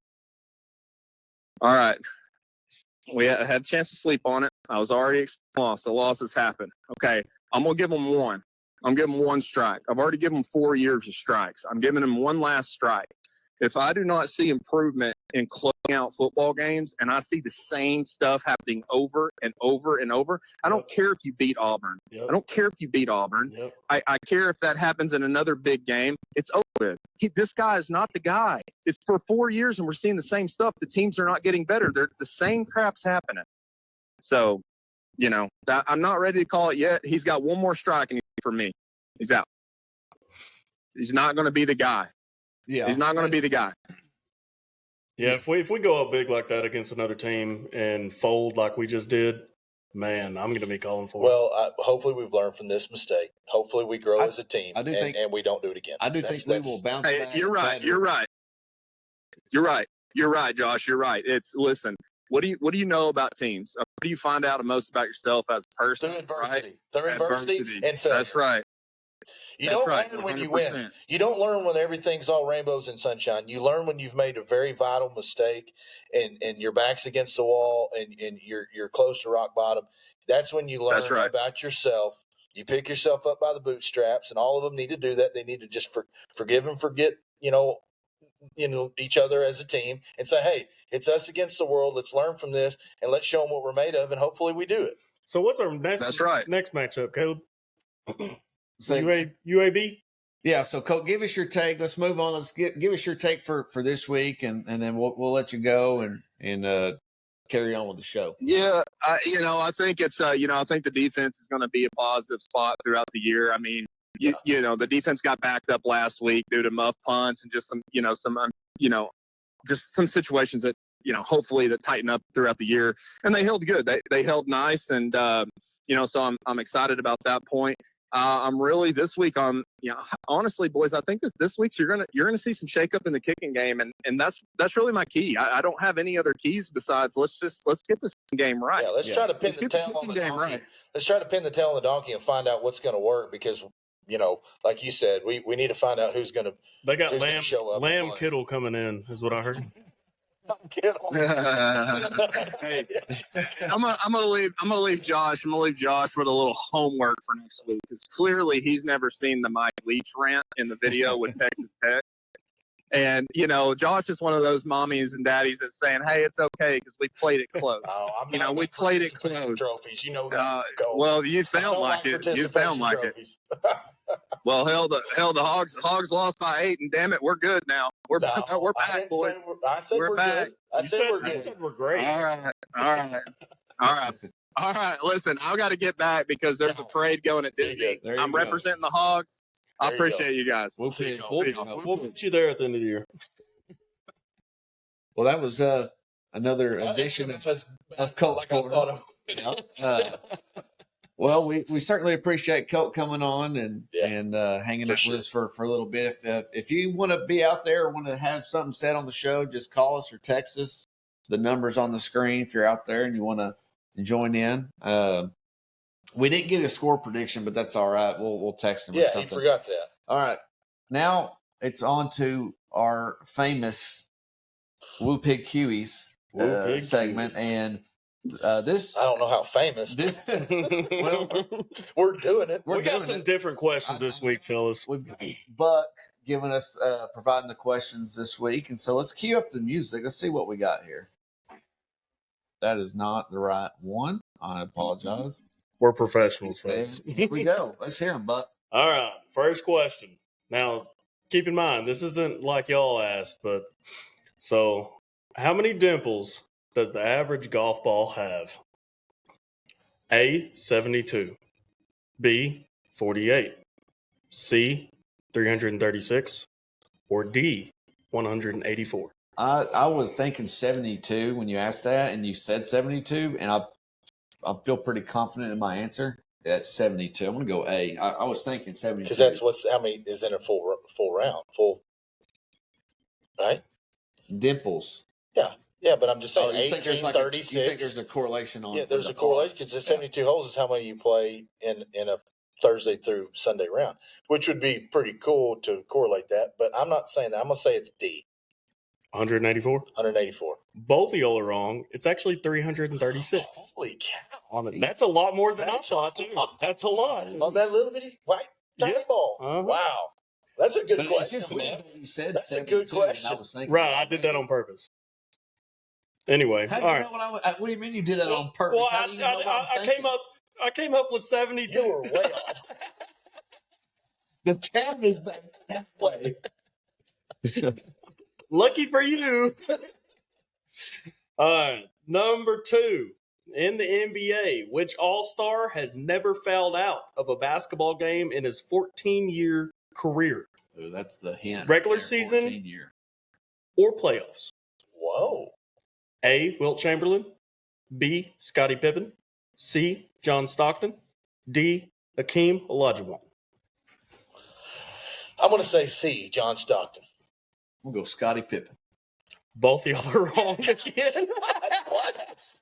All right. We had a chance to sleep on it. I was already lost. The losses happened. Okay. I'm gonna give them one. I'm giving them one strike. I've already given them 4 years of strikes. I'm giving them one last strike. If I do not see improvement in closing out football games and I see the same stuff happening over and over and over, I don't care if you beat Auburn. I don't care if you beat Auburn. I care if that happens in another big game. It's over with. This guy is not the guy. It's for 4 years and we're seeing the same stuff. The teams are not getting better. The same crap's happening. So, I'm not ready to call it yet. He's got one more strike for me. He's out. He's not going to be the guy. Yeah. He's not going to be the guy. Yeah, if we go up big like that against another team and fold like we just did, man, I'm going to be calling for it. Well, hopefully we've learned from this mistake. Hopefully we grow as a team, I do think- and we don't do it again. I do think we will bounce Hey, back. you're right. Saturday. You're right. You're right. You're right, Josh. You're right. Listen. What do you know about teams? What do you find out most about yourself as a person? Through adversity. Right? Through adversity and failure. That's right. You That's don't right, learn when you 100%. win. You don't learn when everything's all rainbows and sunshine. You learn when you've made a very vital mistake and your back's against the wall and you're close to rock bottom. That's when you learn That's right. about yourself. You pick yourself up by the bootstraps, and all of them need to do that. They need to just forgive and forget, each other as a team and say, hey, it's us against the world. Let's learn from this and let's show them what we're made of, and hopefully we do it. So what's our next matchup, Caleb? UAB? Yeah, so Colt, give us your take. Let's move on. Let's give us your take for this week, and then we'll let you go and carry on with the show. Yeah, I think it's I think the defense is going to be a positive spot throughout the year. I mean, the defense got backed up last week due to muff punts and just just some situations that hopefully that tighten up throughout the year, and they held good. They held nice, and so I'm excited about that point. I'm really this week on, honestly, boys, I think that this week you're gonna see some shakeup in the kicking game, and that's really my key. I don't have any other keys besides let's get this game right. Yeah, let's try to pin the tail on the donkey. Right. Let's try to pin the tail on the donkey and find out what's going to work because, like you said, we need to find out who's going to. They got Lamb Kittle coming in, is what I heard. Kittle. Hey, I'm gonna leave Josh. I'm gonna leave Josh with a little homework for next week because clearly he's never seen the Mike Leach rant in the video with Texas Tech. And Josh is one of those mommies and daddies that's saying, "Hey, it's okay because we played it close." Oh, we played it close. Trophies, well, you sound like it. You sound like it. Well, hell, the Hogs lost by 8, and damn it, we're good now. We're back, boys. I said we're back. Good. I said we're great. All right. Listen, I've got to get back because there's a parade going at Disney. I'm representing the Hogs. I appreciate you guys. We'll put you there at the end of the year. Well, that was another edition of Colt's Corner. Well, we certainly appreciate Colt coming on and hanging out with us for a little bit. If you want to be out there or want to have something said on the show, just call us or text us. The number's on the screen if you're out there and you want to join in. We didn't get a score prediction, but that's all right. We'll text him or something. Yeah, you forgot that. All right. Now it's on to our famous Woo Pig Cuties segment. Cuties. And this, I don't know how famous. Well, we're doing it. We got some different questions this week, fellas. We've got Buck giving us, providing the questions this week. And so let's cue up the music. Let's see what we got here. That is not the right one. I apologize. We're professionals, folks. Here we go. Let's hear them, Buck. All right. First question. Now, keep in mind, this isn't like y'all asked, but so how many dimples does the average golf ball have? A, 72. B, 48. C, 336. Or D, 184. I was thinking 72 when you asked that, and you said 72, and I feel pretty confident in my answer. That's 72. I'm going to go A. I was thinking 72. Because that's how many is in a full round. Right? Dimples. Yeah, but I'm just saying 18, 36. You think there's a correlation on Yeah, there's a correlation because the 72 holes is how many you play in a Thursday through Sunday round, which would be pretty cool to correlate that. But I'm not saying that. I'm going to say it's D. 184? 184. Both of y'all are wrong. It's actually 336. Holy cow. That's a lot more than I thought, too. That's a lot. On that little bitty white tiny ball. Uh-huh. Wow. That's a good question. It's just man. You said That's a 72, good question. I was thinking, Right, I did that on purpose. Anyway, how all did you right. know what do you mean you did that on purpose? Well, How do you know what I'm thinking? I came up with 72. You were way off. The tab is back that way. Lucky for you. All right. Number 2. In the NBA, which All-Star has never fouled out of a basketball game in his 14-year career. Ooh, that's the hint. Regular right there, season? 14 year. Or playoffs? Whoa. A. Wilt Chamberlain. B. Scottie Pippen. C. John Stockton. D. Hakeem Olajuwon. I'm going to say C, John Stockton. We'll go Scottie Pippen. Both of y'all are wrong again. What?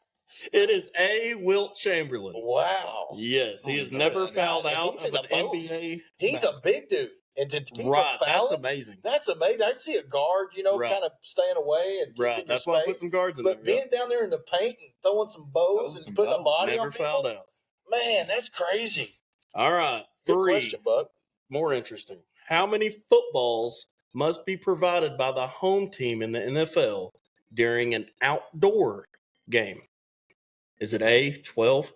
It is A. Wilt Chamberlain. Wow. Yes, he Oh, has my never God. fouled And out he's of in an the post. NBA. He's basket. a big dude. And to keep Right, from that's fouling, amazing. that's amazing. I see a guard, Right. kind of staying away and keeping Right, your that's why I space. put some guards in But there. being down there in the paint and throwing some bows and putting a body Never on people, fouled out. man, that's crazy. All right, Good 3. question, Buck. More interesting. How many footballs must be provided by the home team in the NFL during an outdoor game? Is it A, 12,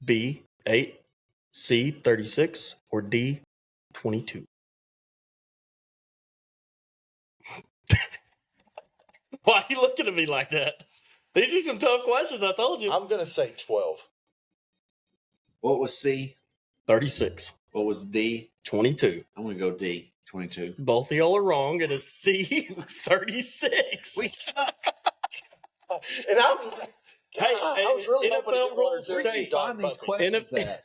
B, 8, C, 36, or D, 22? Why are you looking at me like that? These are some tough questions, I told you. I'm going to say 12. What was C? 36, What was D? 22. I'm going to go D. 22. Both of y'all are wrong. It is C, 36. We suck. And I was really hoping to NFL get one or rules two Where'd state. you find these questions. questions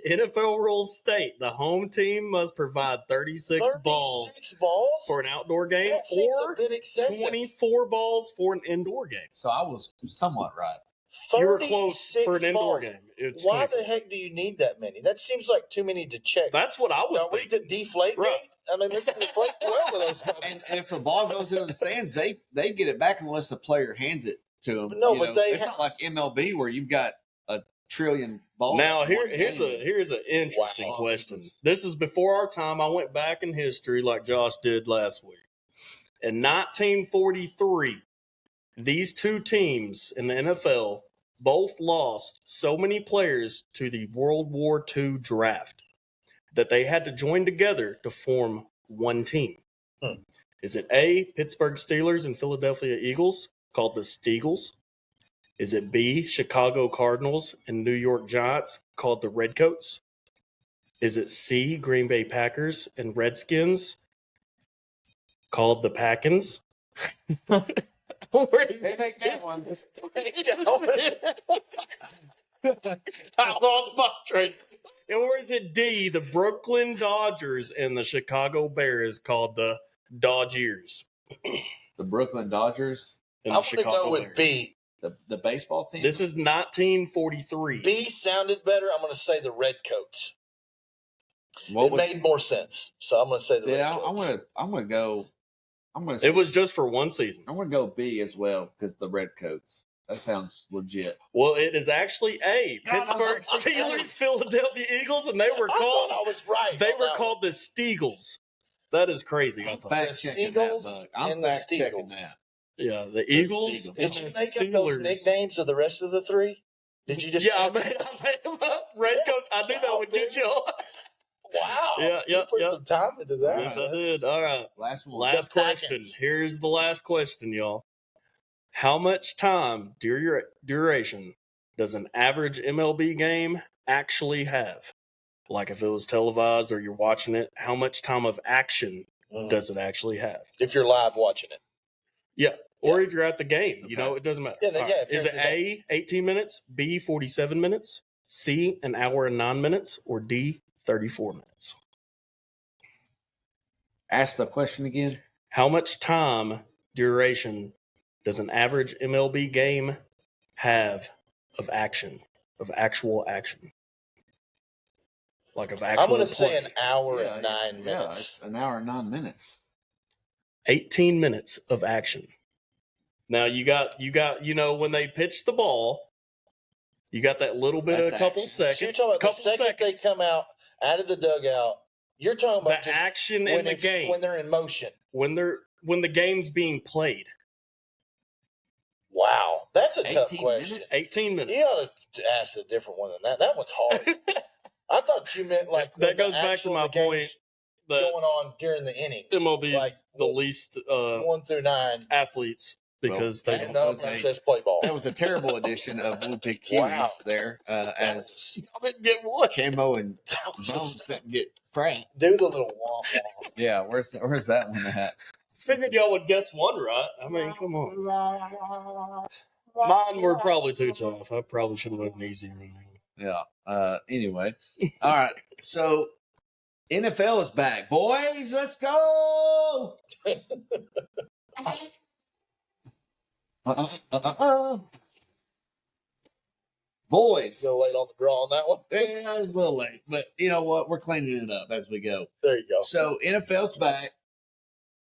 at? NFL rules state the home team must provide 36 balls 36 balls? for an outdoor game That seems or a bit excessive. 24 balls for an indoor game. So I was somewhat right. You were close 36 for an indoor balls. game. It's Why 24. the heck do you need that many? That seems like too many to check. That's what I was Are we thinking. the deflate Right. gate? I mean, let's deflate 12 of those And puppies. if the ball goes into the stands, they get it back unless the player hands it to them. No, but they it's not like MLB where you've got a trillion balls. Now in one here's game. an interesting Wow. question. This is before our time. I went back in history like Josh did last week. In 1943, these two teams in the NFL both lost so many players to the World War II draft that they had to join together to form one team. Is it A, Pittsburgh Steelers and Philadelphia Eagles, called the Steagles? Is it B, Chicago Cardinals and New York Giants, called the Redcoats? Is it C, Green Bay Packers and Redskins, called the Packins? They make that one. I lost my train. Or is it D, the Brooklyn Dodgers and the Chicago Bears, called the Dodgers? The Brooklyn Dodgers, And I'm the going to Chicago go with Bears. B. the baseball team. This is 1943. B sounded better. I'm going to say the Redcoats. What It was? made more sense. So I'm going to say the Yeah, Redcoats. I'm gonna go. It was just for one season. I'm gonna go B as well because the Redcoats. That sounds legit. Well, it is actually A. God, I Pittsburgh was like, Steelers, Philadelphia Eagles, and they were I called. thought I was right. They on were that called the Steagles. That is crazy. I I'm thought. fact The checking Seagulls that. Bug. I'm and the fact checking Steagles. that. Yeah, the Eagles. Steagles. and Did you the make up those Steelers. nicknames of the rest of the three? Did you just? Yeah, I made them up. Redcoats. I knew that would get you. Wow. Yeah, You put yeah. some time into that. Yes, I did. All right. Last one. Last The question. Packers. Here's the last question, y'all. How much time duration does an average MLB game actually have? Like if it was televised or you're watching it, how much time of action does it actually have? If you're live watching it. Yeah. Or if you're at the game, Okay. it doesn't matter. Yeah, no, All yeah, right. if you're Is at it the A, 18 minutes, B, 47 minutes, C, an hour and 9 minutes, or D, 34 minutes? Ask the question again. How much time duration does an average MLB game have of action, of actual action? Like of actual I'm going to say play. an hour Yeah, and 9 Yeah, minutes. it's an hour and 9 minutes. 18 minutes of action. Now you got when they pitch the ball, you got that little bit That's of a couple action. seconds. So you're talking about the couple second seconds. they come out of the dugout. You're talking about The just action when in the game when they're in motion. when the game's being played. Wow, that's a tough 18 question. minutes? 18 minutes. You ought to ask a different one than that. That one's hard. I thought you meant like That when the goes back to actual- my the game's point that going on during the innings. MLB is like the least 1 through 9. athletes because Well, they And don't. none was of them a- says play ball. That was a terrible edition of Olympic Cuties Wow. there, as I didn't get one. Camo and That was Bones just- didn't get pranked. do the little wah wah. Yeah, where's that one at? Figured y'all would guess one right. I mean, come on. Mine were probably too tough. I probably should have went easier. Yeah. Anyway, all right. So NFL is back, boys. Let's go. Boys. A little late on the draw on that one. Yeah, it was a little late, but you know what? We're cleaning it up as we go. There you go. So NFL's back.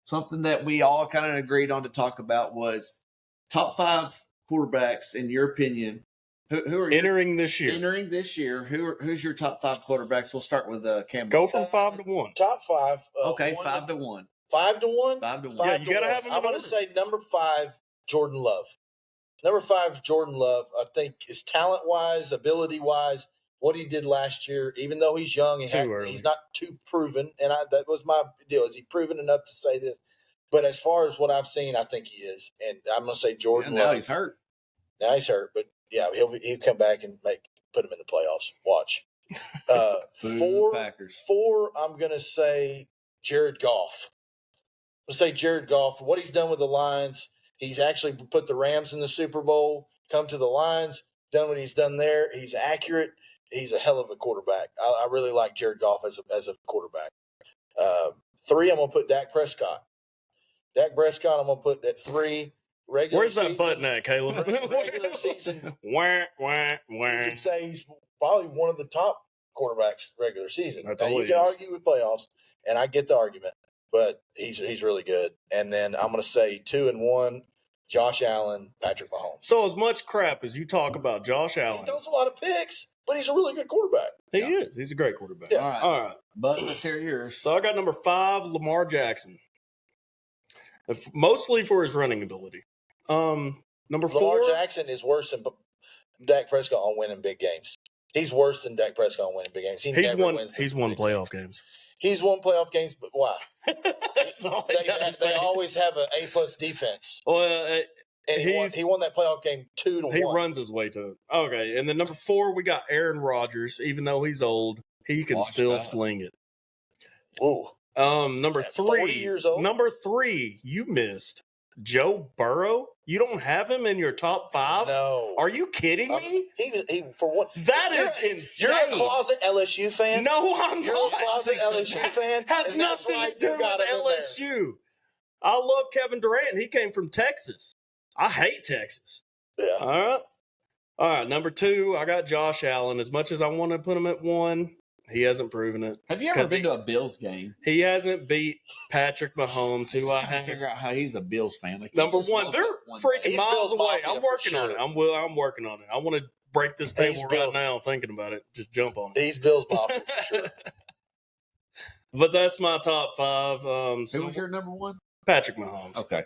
Something that we all kind of agreed on to talk about was top 5 quarterbacks in your opinion. Who are Entering this year. entering this year? Who's your top 5 quarterbacks? We'll start with Cam. Go from 5 to 1. Top 5. Okay, 1 5 to 1. 5 to 1? 5 to 1. Yeah, Five you to gotta one. have him in I'm going order. to say number 5, Jordan Love. Number 5, Jordan Love. I think is talent-wise, ability-wise, what he did last year, even though he's young, Too early. he's not too proven. And that was my deal. Is he proven enough to say this? But as far as what I've seen, I think he is. And I'm going to say Jordan Now Love. he's hurt. Now he's hurt, but yeah, he'll come back and put him in the playoffs. Watch. Boo, Packers. 4, I'm going to say Jared Goff. I'm going to say Jared Goff. What he's done with the Lions, he's actually put the Rams in the Super Bowl, come to the Lions, done what he's done there. He's accurate. He's a hell of a quarterback. I really like Jared Goff as a quarterback. 3, I'm going to put Dak Prescott. Dak Prescott, I'm going to put at 3. Regular Where's that season, button at, Caleb? Regular season, Wah, wah, you wah. could say he's probably one of the top quarterbacks regular season. That's Now, all you he can is. argue with playoffs, and I get the argument, but he's really good. And then I'm going to say 2 and 1, Josh Allen, Patrick Mahomes. So as much crap as you talk about Josh He Allen, throws a lot of picks, but he's a really good quarterback. he Yeah. is. He's a great quarterback. Yeah. All right. All right. But let's hear yours. So I got number 5, Lamar Jackson. Mostly for his running ability. Number 4, Lamar Jackson is worse than Dak Prescott on winning big games. He's worse than Dak Prescott on winning big games. he's never won. wins He's the won big playoff games. He's won playoff games, but why? That's all I gotta They say. always have an A+ defense. Well, And he won that playoff game 2 to 1. he runs his way to it. Okay, and then number 4, we got Aaron Rodgers. Even though he's old, he can Watch still out. sling it. Ooh. Number At 3, 40 years old? Number 3, you missed Joe Burrow. You don't have him in your top 5. No. Are you kidding me? He for one. That You're- is insane. You're a closet LSU fan. No, I'm You're not. a closet LSU fan. Has and that's nothing why to do you got with him in there. LSU. I love Kevin Durant. He came from Texas. I hate Texas. Yeah. All right. Number 2, I got Josh Allen. As much as I want to put him at 1, he hasn't proven it. Have you ever 'Cause been to a Bills game? He hasn't beat Patrick Mahomes, who Just I trying to have. figure out how he's a Bills fan. Like, Number he just 1, woke they're up one day. freaking He's miles Bills away. Mafia I'm for working on it. sure. I'm working on it. I want to break this He's table right Bills. now thinking about it. Just jump on it. He's Bill's Mafia for sure. But that's my top 5. Who So was your number 1? Patrick Mahomes. Okay.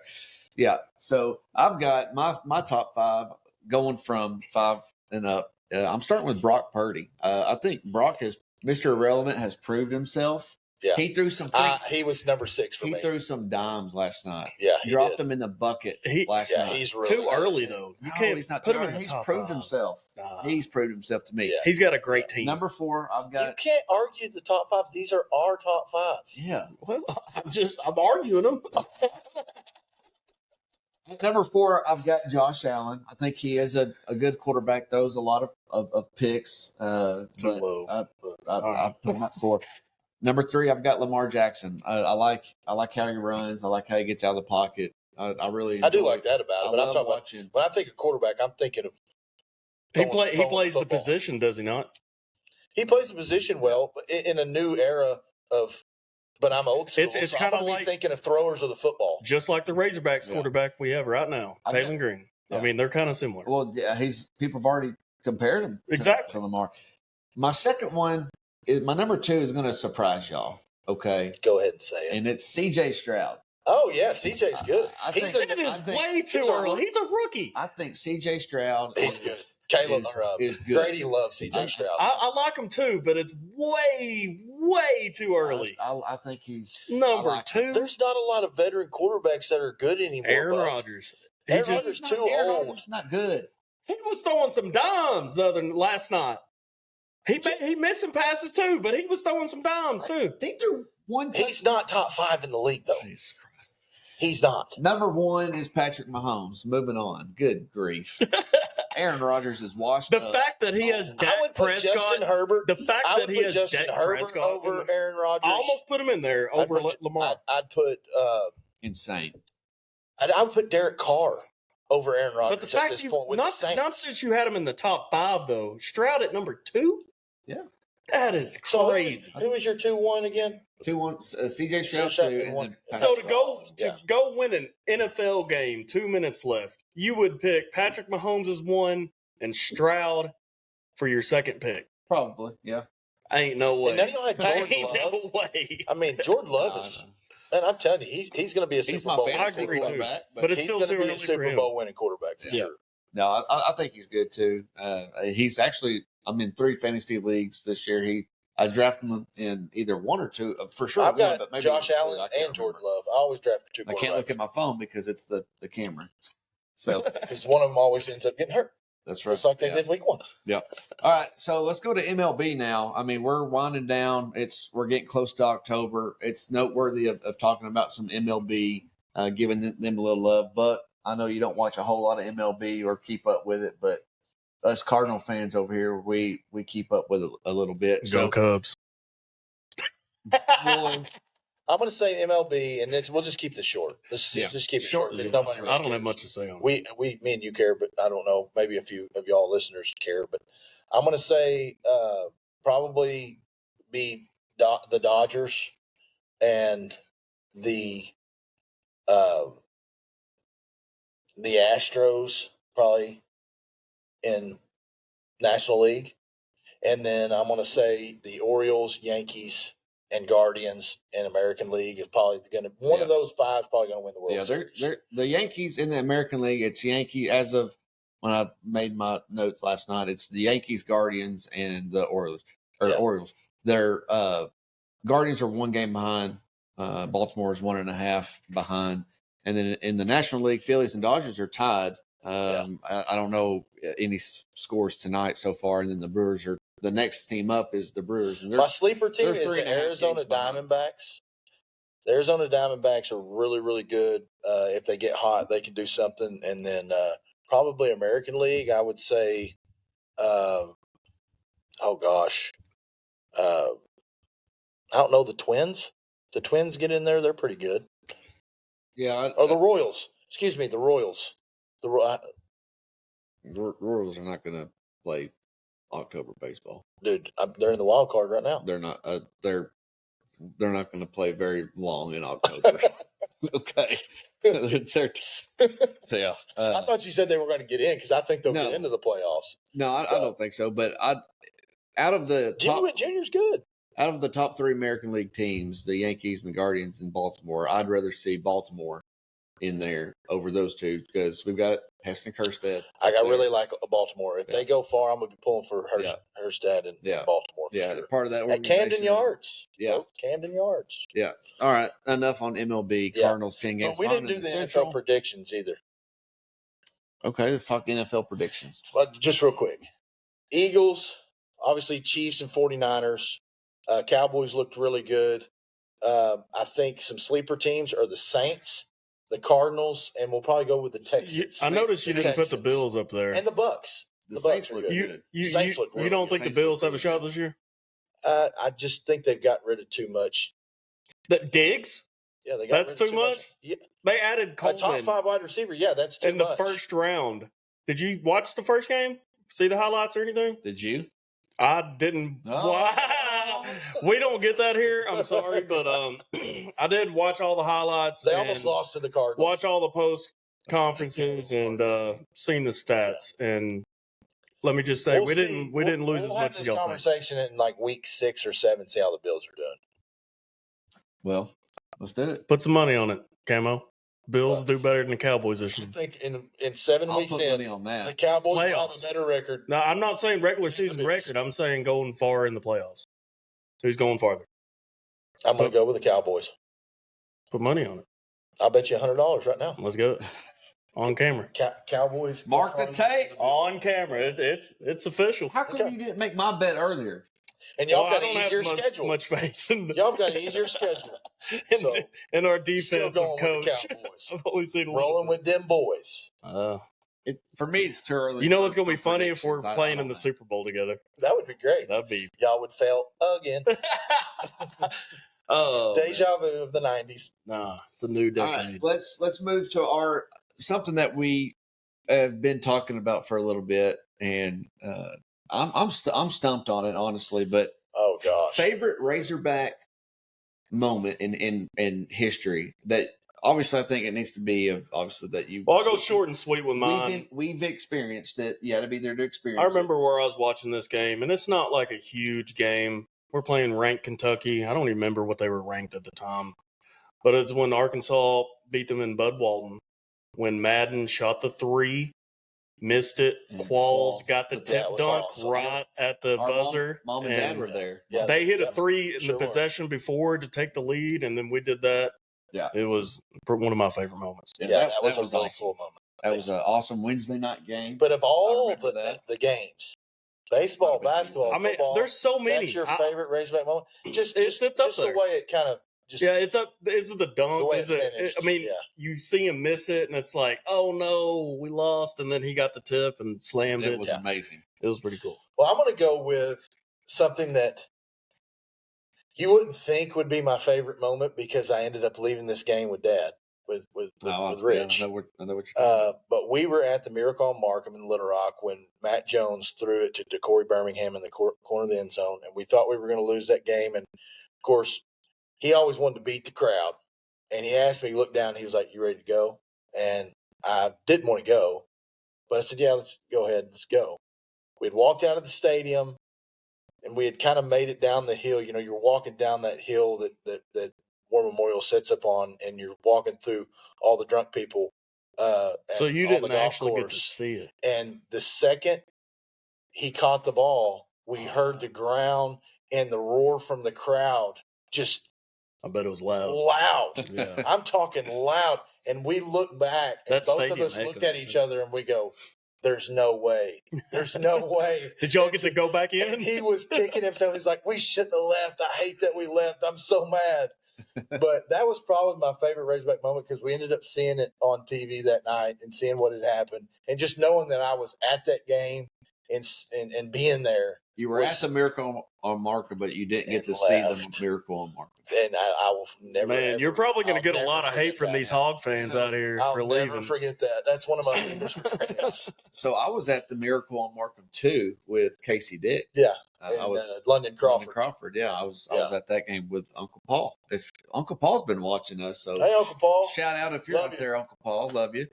Yeah. So I've got my top 5 going from 5 and up. I'm starting with Brock Purdy. I think Brock Mr. Irrelevant has proved himself. Yeah. He threw some. He was number 6 for he me. threw some dimes last night. Yeah, He he dropped did. him in the bucket He- last Yeah, night. he's really Too good. early, though. You No, can't he's not put too him in early. the He's top proved 5. himself. Nah. He's proved himself to me. Yeah. He's got a great team. Number 4, I've You got. can't argue the top 5. These are our top 5. Yeah. Well, I'm arguing them. Number 4, I've got Josh Allen. I think he is a good quarterback. Throws a lot of picks. Too But low. I put him at 4. Number 3, I've got Lamar Jackson. I like how he runs. I like how he gets out of the pocket. I really I do enjoy like that about I it. But I'm love talking about watching. when I think of quarterback, I'm thinking of He throwing plays the football. position, does he not? He plays the position well, but in a new era of. But I'm old school. It's so I'm kinda gonna be like- thinking of throwers of the football. Just like the Razorbacks Yeah. quarterback we have right now, I Taylor got- Green. yeah. I mean, they're kind of similar. Well, yeah, people have already compared him Exactly. to Lamar. My second one is my number 2 is going to surprise y'all. Okay, Go ahead and say it. and it's C.J. Stroud. Oh yeah, CJ's good. I He's think- It is I think way too he's a early. rookie. He's a rookie. I think C.J. Stroud He's good. Caleb is good. Grady loves CJ Stroud. I like him too, but it's way too early. I think he's Number I like 2, There's not a lot of veteran quarterbacks that are good anymore. Aaron Buck. Rodgers. Aaron just- Rodgers too Aaron old. Rodgers is not good. He was throwing some dimes last night. He missed some passes too, but he was throwing some dimes too. I think they're one. He's not top 5 in the league, though. Jesus Christ. He's not. Number 1 is Patrick Mahomes. Moving on. Good grief. Aaron Rodgers is washed The up. fact that he has I Dak would put Prescott, Justin Herbert. the fact I that would he put has Justin Dak Herbert Prescott over Aaron Rodgers. I almost put him in there I'd over put- Lamar. I'd put Insane. I would put Derek Carr over Aaron Rodgers But the fact at this you point with not the Saints. that you had him in the top 5 though, Stroud at number 2. Yeah. That is So crazy. who was your 2-1 again? 2-1. CJ Stroud Stroud 2. and And one. then So Patrick Yeah. to go win an NFL game, 2 minutes left, you would pick Patrick Mahomes as 1 and Stroud for your second pick. Probably. Yeah. Ain't no way. And none of y'all had Jordan Ain't Love. no way. I mean, Jordan Love is. Man, I'm telling you, he's going to be a He's Super my Bowl. fantasy I agree, too. quarterback. But it's he's still going too to be a early for Super him. Bowl winning quarterback for Yeah. sure. No, I think he's good too. He's actually, I'm in 3 fantasy leagues this year. I drafted him in either 1 or 2, for sure. I've one, got but maybe Josh even 2. Allen I can't and Jordan remember. Love. I always draft 2 I can't look quarterbacks at my phone because it's the camera. So because one of them always ends up getting hurt, that's right. just like they Yeah. did week 1. All right, so let's go to MLB now. I mean, we're winding down. We're getting close to October. It's noteworthy of talking about some MLB, giving them a little love. But I know you don't watch a whole lot of MLB or keep up with it. But us Cardinal fans over here, we keep up with it a little bit. Go Cubs. One, I'm going to say MLB, and then we'll just keep this short. Let's just keep it short. Yeah. Nobody really I don't have cares. much to say on it. Me and you care, but I don't know. Maybe a few of y'all listeners care, but I'm going to say probably be the Dodgers and the Astros probably in National League, and then I'm going to say the Orioles, Yankees, and Guardians in American League is probably going to one of those 5 is probably going to win the World yeah, Series. they're the Yankees in the American League. It's Yankee as of when I made my notes last night. It's the Yankees, Guardians, and the Orioles. Orioles. Their Guardians are 1 game behind. Baltimore is 1.5 behind, and then in the National League, Phillies and Dodgers are tied. I don't know any scores tonight so far, and then the Brewers are the next team up is the Brewers, and My sleeper team they're is 3.5 the Arizona games behind. Diamondbacks. The Arizona Diamondbacks are really, really good. If they get hot, they can do something. And then probably American League, I would say, I don't know, the Twins. The Twins get in there, they're pretty good. Yeah, Or the Royals. Excuse me, the Royals. The Royals are not going to play October baseball. Dude, they're in the wild card right now. They're not. They're not going to play very long in October. Okay. Yeah. I thought you said they were going to get in because I think they'll No. get into the playoffs. No, I don't think so. But out of the Junior's good. out of the top 3 American League teams, the Yankees and the Guardians and Baltimore, I'd rather see Baltimore in there over those 2 because we've got Heston Kjerstad. I up there. really like Baltimore. If they go far, I'm going to be pulling for Hurstad and Baltimore for sure. Part of that At Camden organization. Yards. Yeah. Nope, Camden Yards. Yeah. All right. Enough on MLB. Yeah. Cardinals 10 games. But we didn't behind do in the Central. NFL predictions either. Okay, let's talk NFL predictions. But just real quick. Eagles, obviously Chiefs and 49ers. Cowboys looked really good. I think some sleeper teams are the Saints, the Cardinals, and we'll probably go with the Texans. I noticed you didn't put the Texans. Bills up there. And the Bucks. The Bucks Saints are look good. good. Saints look You really don't good. think the Saints Bills look have a really shot this year? I just think they've got rid of too much. That Diggs? Yeah, they got That's rid of too much? Yeah. They added A Colt top 5 wide receiver, yeah, that's too in much. the first round. Did you watch the first game? See the highlights or anything? Did you? I didn't. Oh. Wow. We don't get that here. I'm sorry, but I did watch all the highlights. They and almost lost to the Cardinals. watch all the post conferences and seen the stats. And let me just say, We'll we see. didn't lose we'll as have much this as y'all think. conversation in like week 6 or 7. See how the Bills are doing. Well, let's do it. Put some money on it, Camo. Bills do better than the Cowboys this I year. think in 7 I'll weeks put money in, on the that. Cowboys will have Playoffs. a better record. Now, I'm not saying regular season Bills. record. I'm saying going far in the playoffs. Who's going farther? I'm going to go with the Cowboys. Put money on it. I'll bet you $100 right now. Let's go. On camera. Cowboys. Mark the tape. On camera. It's official. How come you didn't make my bet earlier? And y'all got I an don't easier have schedule. much faith in Y'all got an easier schedule. So, in our still defensive going coach. with the Cowboys. I've only seen a little Rolling bit. with them boys. For me, it's too early. You know what's going to be funny if we're predictions. playing I in the don't know. Super Bowl together. That would be great. That'd be. Y'all would fail again. Oh, Deja vu of the 90s. nah, it's a new All decade. right, let's move to our something that we have been talking about for a little bit, and I'm stumped on it honestly. But Oh, gosh. favorite Razorback moment in history that obviously I think it needs to be obviously that you. Well, I'll go short and sweet with mine. We've experienced it. You got to be there to experience. I remember where I was watching this game, and it's not like a huge game. We're playing ranked Kentucky. I don't even remember what they were ranked at the time. But it's when Arkansas beat them in Bud Walton. When Madden shot the 3, missed it. And Qualls Qualls got the put tip that was dunk awesome. right at the Our buzzer. Mom and Dad were there. Yeah, They hit yeah, a 3 in sure the were. possession before to take the lead, and then we did that. Yeah. It was one of my favorite moments. Yeah, that was a awesome. really cool moment. That was an awesome Wednesday night game. But of all remember that. the games, baseball, Might have been basketball, I mean, football, there's so many. that's your favorite Razorback moment? Just it's up the there. way it kind of just Yeah, it's up. Is it the dunk? the way Is it it? finished. I mean, yeah. you see him miss it, and it's like, oh no, we lost, and then he got the tip and slammed it. It was amazing. It was pretty cool. Well, I'm going to go with something that you wouldn't think would be my favorite moment because I ended up leaving this game with Dad, with Rich. Yeah, I know what you're talking about. But we were at the Miracle on Markham in Little Rock when Matt Jones threw it to Corey Birmingham in the corner of the end zone, and we thought we were going to lose that game. And, of course, he always wanted to beat the crowd. And he asked me, look down, and he was like, you ready to go? And I didn't want to go. But I said, yeah, let's go ahead. Let's go. We'd walked out of the stadium, and we had kind of made it down the hill. You know, you're walking down that hill that War Memorial sits up on, and you're walking through all the drunk people. So you on the didn't golf actually get course. to see it. And the second he caught the ball, we heard the ground and the roar from the crowd just I bet it was loud. loud. Yeah. I'm talking loud. And we look back, and That both of stadium us looked echoes, at each too. other, and we go, there's no way. There's no way. Did y'all get to go back And in? he was kicking himself. He's like, we shouldn't have left. I hate that we left. I'm so mad. But that was probably my favorite Razorback moment because we ended up seeing it on TV that night and seeing what had happened. And just knowing that I was at that game and being there. You were at the Miracle on Markham, but you didn't get to And see left. the Miracle on Markham. And I will never. Man, ever, you're probably going I'll to get a never lot of hate forget from that. these Hog fans So, out here I'll for never leaving. forget that. That's one of my biggest regrets. So I was at the Miracle on Markham too with Casey Dick. Yeah. I was London Crawford. Yeah, I was at that game with Uncle Paul. If Uncle Paul's been watching us, so Hey, Uncle Paul. shout out if you're Love out you. there, Uncle Paul. Love you.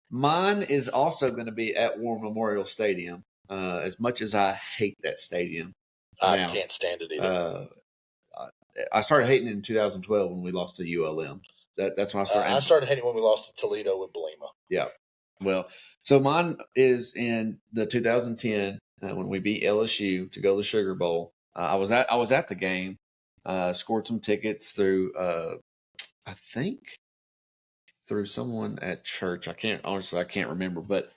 Mine is also going to be at War Memorial Stadium. As much as I hate that stadium, I now, can't stand it either. I started hating it in 2012 when we lost to ULM. That's when I started. I started hating when we lost to Toledo with Belima. Yeah. Well, so mine is in the 2010 when we beat LSU to go to the Sugar Bowl. I was at the game. Scored some tickets through I think through someone at church. I can't remember, but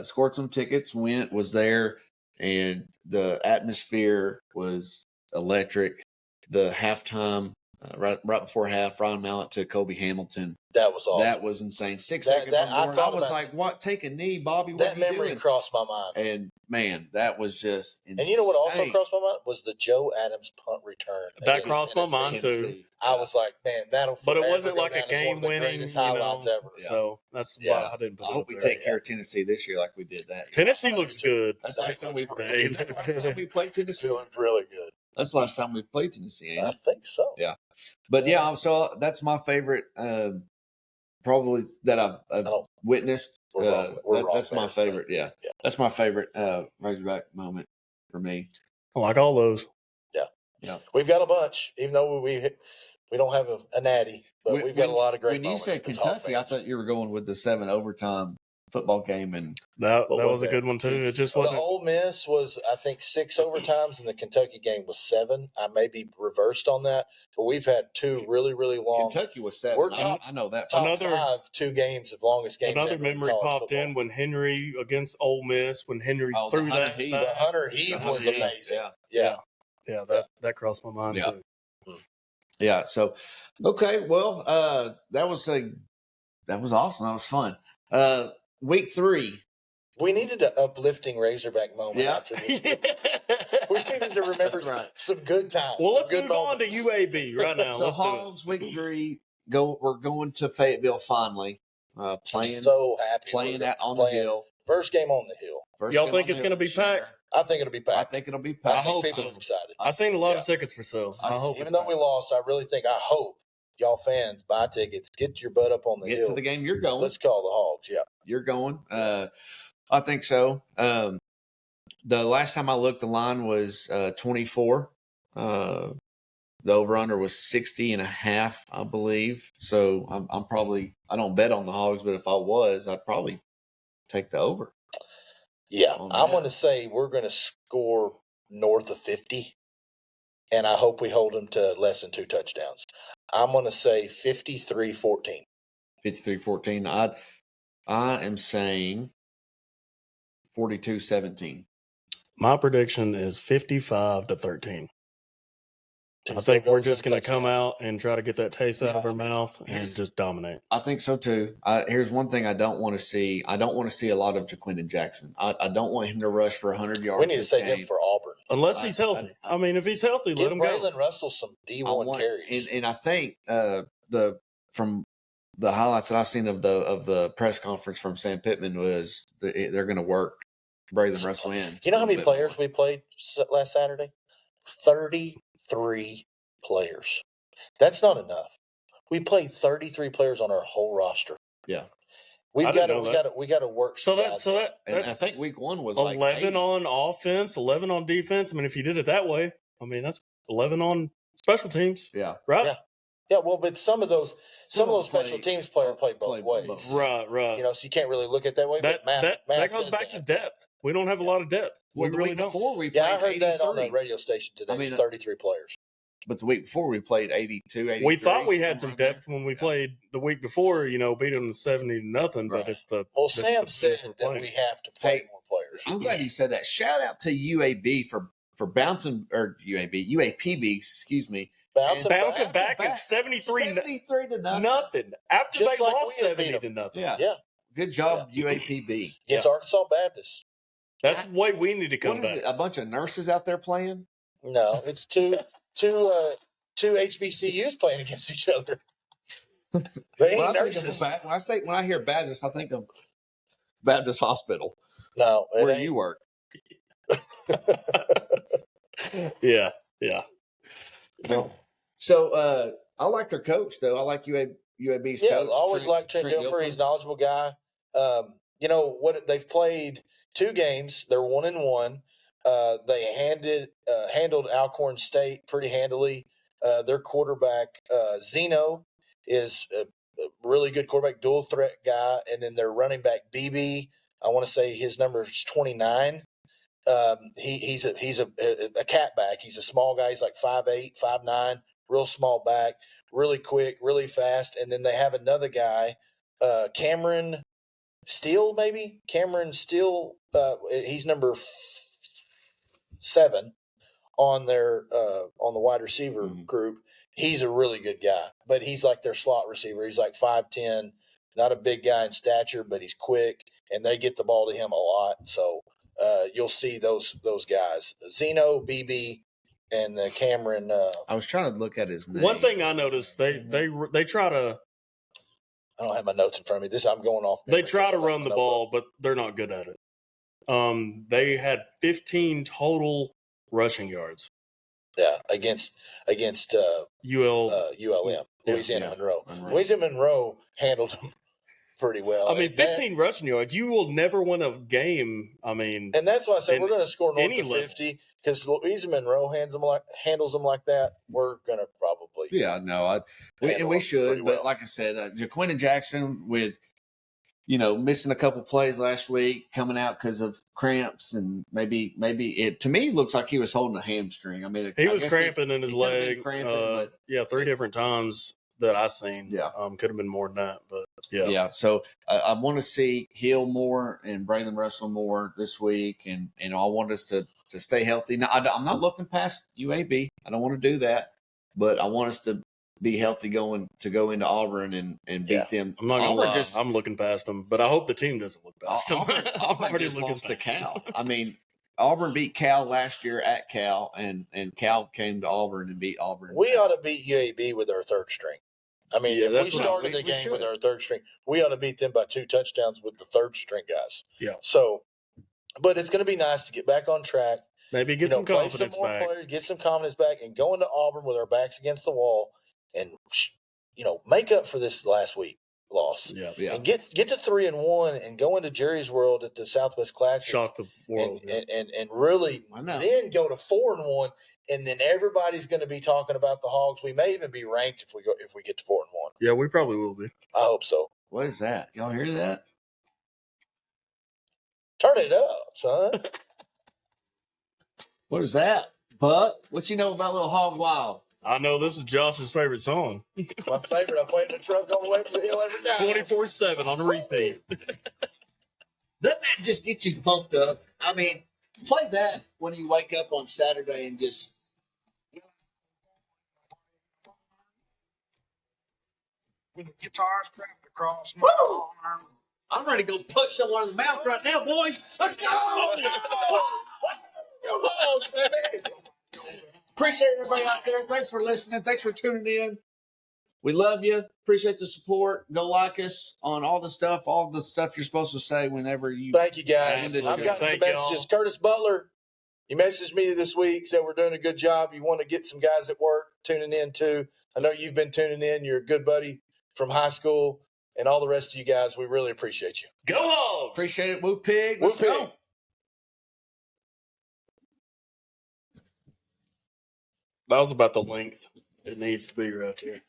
scored some tickets. Was there, and the atmosphere was electric. The halftime. Right before half, Ryan Mallett took Kobe Hamilton. That was awesome. That was insane. 6 seconds on I board. I thought was about like, "What? Take a knee, Bobby." What that are you memory doing? crossed my mind. And man, that was just insane. And you know what also crossed my mind was the Joe Adams punt return. That crossed my mind too. I was like, man, that'll. But it forever wasn't go like down a as one of the game-winning, greatest highlights ever. Yeah. So that's Yeah. why I didn't put I it hope up we there. take care of Tennessee this year, like we did that. Tennessee looks good. That's the last time we Hey. played Tennessee. Feeling really good. That's the last time we played Tennessee, ain't I it? think so. Yeah. But yeah, so that's my favorite. Probably that I've witnessed. We're wrong. We're wrong That's my there, favorite. Yeah, that's my favorite Razorback moment for me. I like all those. We've got a bunch, even though we don't have a natty, but we've got a lot of great When you moments. said as Hog Kentucky, I fans. thought you were going with the 7 overtime football game. And That What was was a that? good one too. It just The wasn't. Ole Miss was, I think, 6 overtimes, and the Kentucky game was 7. I may be reversed on that, but we've had 2 really, really long. Kentucky was 7. We're top- I know that. Top Another- 5 2 games of longest games. Another ever memory in college popped football. in when Henry against Ole Miss, when Henry Oh, threw the Hunter that. Heave. The Hunter The Heave Hunter was Heave, amazing. yeah. Yeah, that crossed my mind Yeah. too. Yeah. So, okay. Well, that was awesome. That was fun. Week 3. We needed an uplifting Razorback moment Yeah. after this. We needed to remember That's right. some good times. Well, let's some good move on to moments. UAB right now. So Let's do it. Hogs week 3. We're going to Fayetteville finally. Playing So happy. playing we're at on the playing hill. First game on the hill. First Y'all game think on it's the gonna hill be this year. packed? I think it'll be I packed. think it'll be I packed. think hope people so. are excited. I've seen a lot Yeah. of tickets for sale. I hope Even it's though we packed. lost, I really think, I hope y'all fans buy tickets, get your butt up on the Get hill. to the game. You're going. Let's call the Hogs. Yeah. You're going. I think so. The last time I looked, the line was 24. The over-under was 60.5, I believe. So I'm probably, I don't bet on the Hogs, but if I was, I'd probably take the over. Yeah. On I'm that. going to say we're going to score north of 50, and I hope we hold them to less than 2 touchdowns. I'm going to say 53-14. 53-14. I am saying 42-17. My prediction is 55-13. I 2 think field we're goals just and a going to come touchdown. out and try to get that taste out of our mouth and Here's- just dominate. I think so too. Here's one thing I don't want to see. I don't want to see a lot of Jaquindon Jackson. I don't want him to rush for 100 yards. We need to this save game. him for Auburn. Unless he's healthy. I mean, if he's healthy, let Give him Braylon go. Russell some I D1 want, carries. and I think from the highlights that I've seen of the press conference from Sam Pittman was they're going to work Braylon Russell in. You know a how many little bit players more. we played last Saturday? 33 players. That's not enough. We played 33 players on our whole roster. Yeah. We I got didn't know that. to work. So guys in. And I that's think week 1 was 11 like 80. on offense, 11 on defense. I mean, if you did it that way, I mean, that's 11 on special teams, Yeah. right? Yeah. Yeah, well, but some of those special teams play both play ways. both. Right. You know, so you can't really look at it that way. that but math goes says back to that. depth. We don't have a lot of depth. Well, We the really week don't. before we played Yeah, I heard that on the 83. radio station today. I mean, It's 33 players. But the week before we played 82, 83. We thought we had some somewhere in depth when we played the week before, beat them 70-0, Right. but it's the Well, it's Sam the said pace we're that playing. we have to play Hey, more players. I'm glad you said that. Shout out to UAB for bouncing, or UAPB, excuse me. Bouncing Bouncing back. back at 73 73 to nothing. nothing after Just they like lost we had beat 70-0. Yeah. Yeah. Good job, UAPB. Against Arkansas Baptist. That's the way we need to come What is back. it? A bunch of nurses out there playing? No, it's two HBCUs playing against each other. They ain't nurses. When I hear Baptist, I think of Baptist Hospital, No, it where ain't. you work. Yeah. So I like their coach, though. I like UAB's Yeah, coach. I always like Trent Dilfer. He's a knowledgeable guy. What they've played 2 games. They're 1-1. They handled Alcorn State pretty handily. Their quarterback Zeno is a really good quarterback, dual threat guy, and then their running back BB. I want to say his number is 29. He's a cat back. He's a small guy. He's like 5'8", 5'9", real small back, really quick, really fast. And then they have another guy, Cameron Steele, maybe Cameron Steele. He's number 7 on their on the wide receiver group. He's a really good guy, but he's like their slot receiver. He's like 5'10", not a big guy in stature, but he's quick, and they get the ball to him a lot. So you'll see those guys, Zeno, BB, and Cameron. I was trying to look at his name. One thing I noticed, they try to I don't have my notes in front of me. I'm going off. they try to run the ball, but they're not good at it. They had 15 total rushing yards. Yeah, against ULM, Louisiana Monroe. Louisiana Monroe handled them pretty well. I mean, 15 rushing yards. You will never win a game. I mean, and that's why I said we're going to score north any of level. 50 because Louisiana Monroe handles them like that. We're going to probably we should. pretty But well. like I said, Jaquindon Jackson with missing a couple plays last week, coming out because of cramps, and maybe it to me looks like he was holding a hamstring. I mean, he was cramping in his leg. Cramping, but 3 different times that I seen. Yeah, could have been more than that, but yeah. Yeah, so I want to see Hill more and Braylon Russell more this week, and I want us to stay healthy. Now, I'm not looking past UAB. I don't want to do that, but I want us to be healthy go into Auburn and beat them. I'm not going to lie. I'm looking past them, but I hope the team doesn't look past them. Auburn just lost to Cal. I mean, Auburn beat Cal last year at Cal, and Cal came to Auburn and beat Auburn. We ought to beat UAB with our third string. I mean, if we started the game with our third string, we ought to beat them by 2 touchdowns with the third string guys. Yeah. So, but it's going to be nice to get back on track. Maybe get some confidence back. Players, get some confidence back, and go into Auburn with our backs against the wall, and make up for this last week loss. Yeah. And get to 3-1 and go into Jerry's World at the Southwest Classic. Shock the world. And really then go to 4-1. And then everybody's going to be talking about the Hogs. We may even be ranked if we get to 4-1. Yeah, we probably will be. I hope so. What is that? Y'all hear that? Turn it up, son. What is that? Buck? What you know about Little Hog Wild? I know this is Josh's favorite song. My favorite. I play in the truck on the way to the hill every time. 24/7 on repeat. Doesn't that just get you pumped up? I mean, play that when you wake up on Saturday and just. With the guitars cracked across my arm. I'm ready to go punch someone in the mouth right now, boys. Let's go! Appreciate everybody out there. Thanks for listening. Thanks for tuning in. We love you. Appreciate the support. Go like us on all the stuff you're supposed to say whenever you. Thank you, guys. I've got some messages. Y'all. Curtis Butler, you messaged me this week, said we're doing a good job. You want to get some guys at work tuning in too. I know you've been tuning in. You're a good buddy from high school, and all the rest of you guys. We really appreciate you. Go Hogs! Appreciate it. Woo Pig. Let's Woo Pig. go. That was about the length it needs to be right there.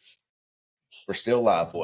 We're still live, boys.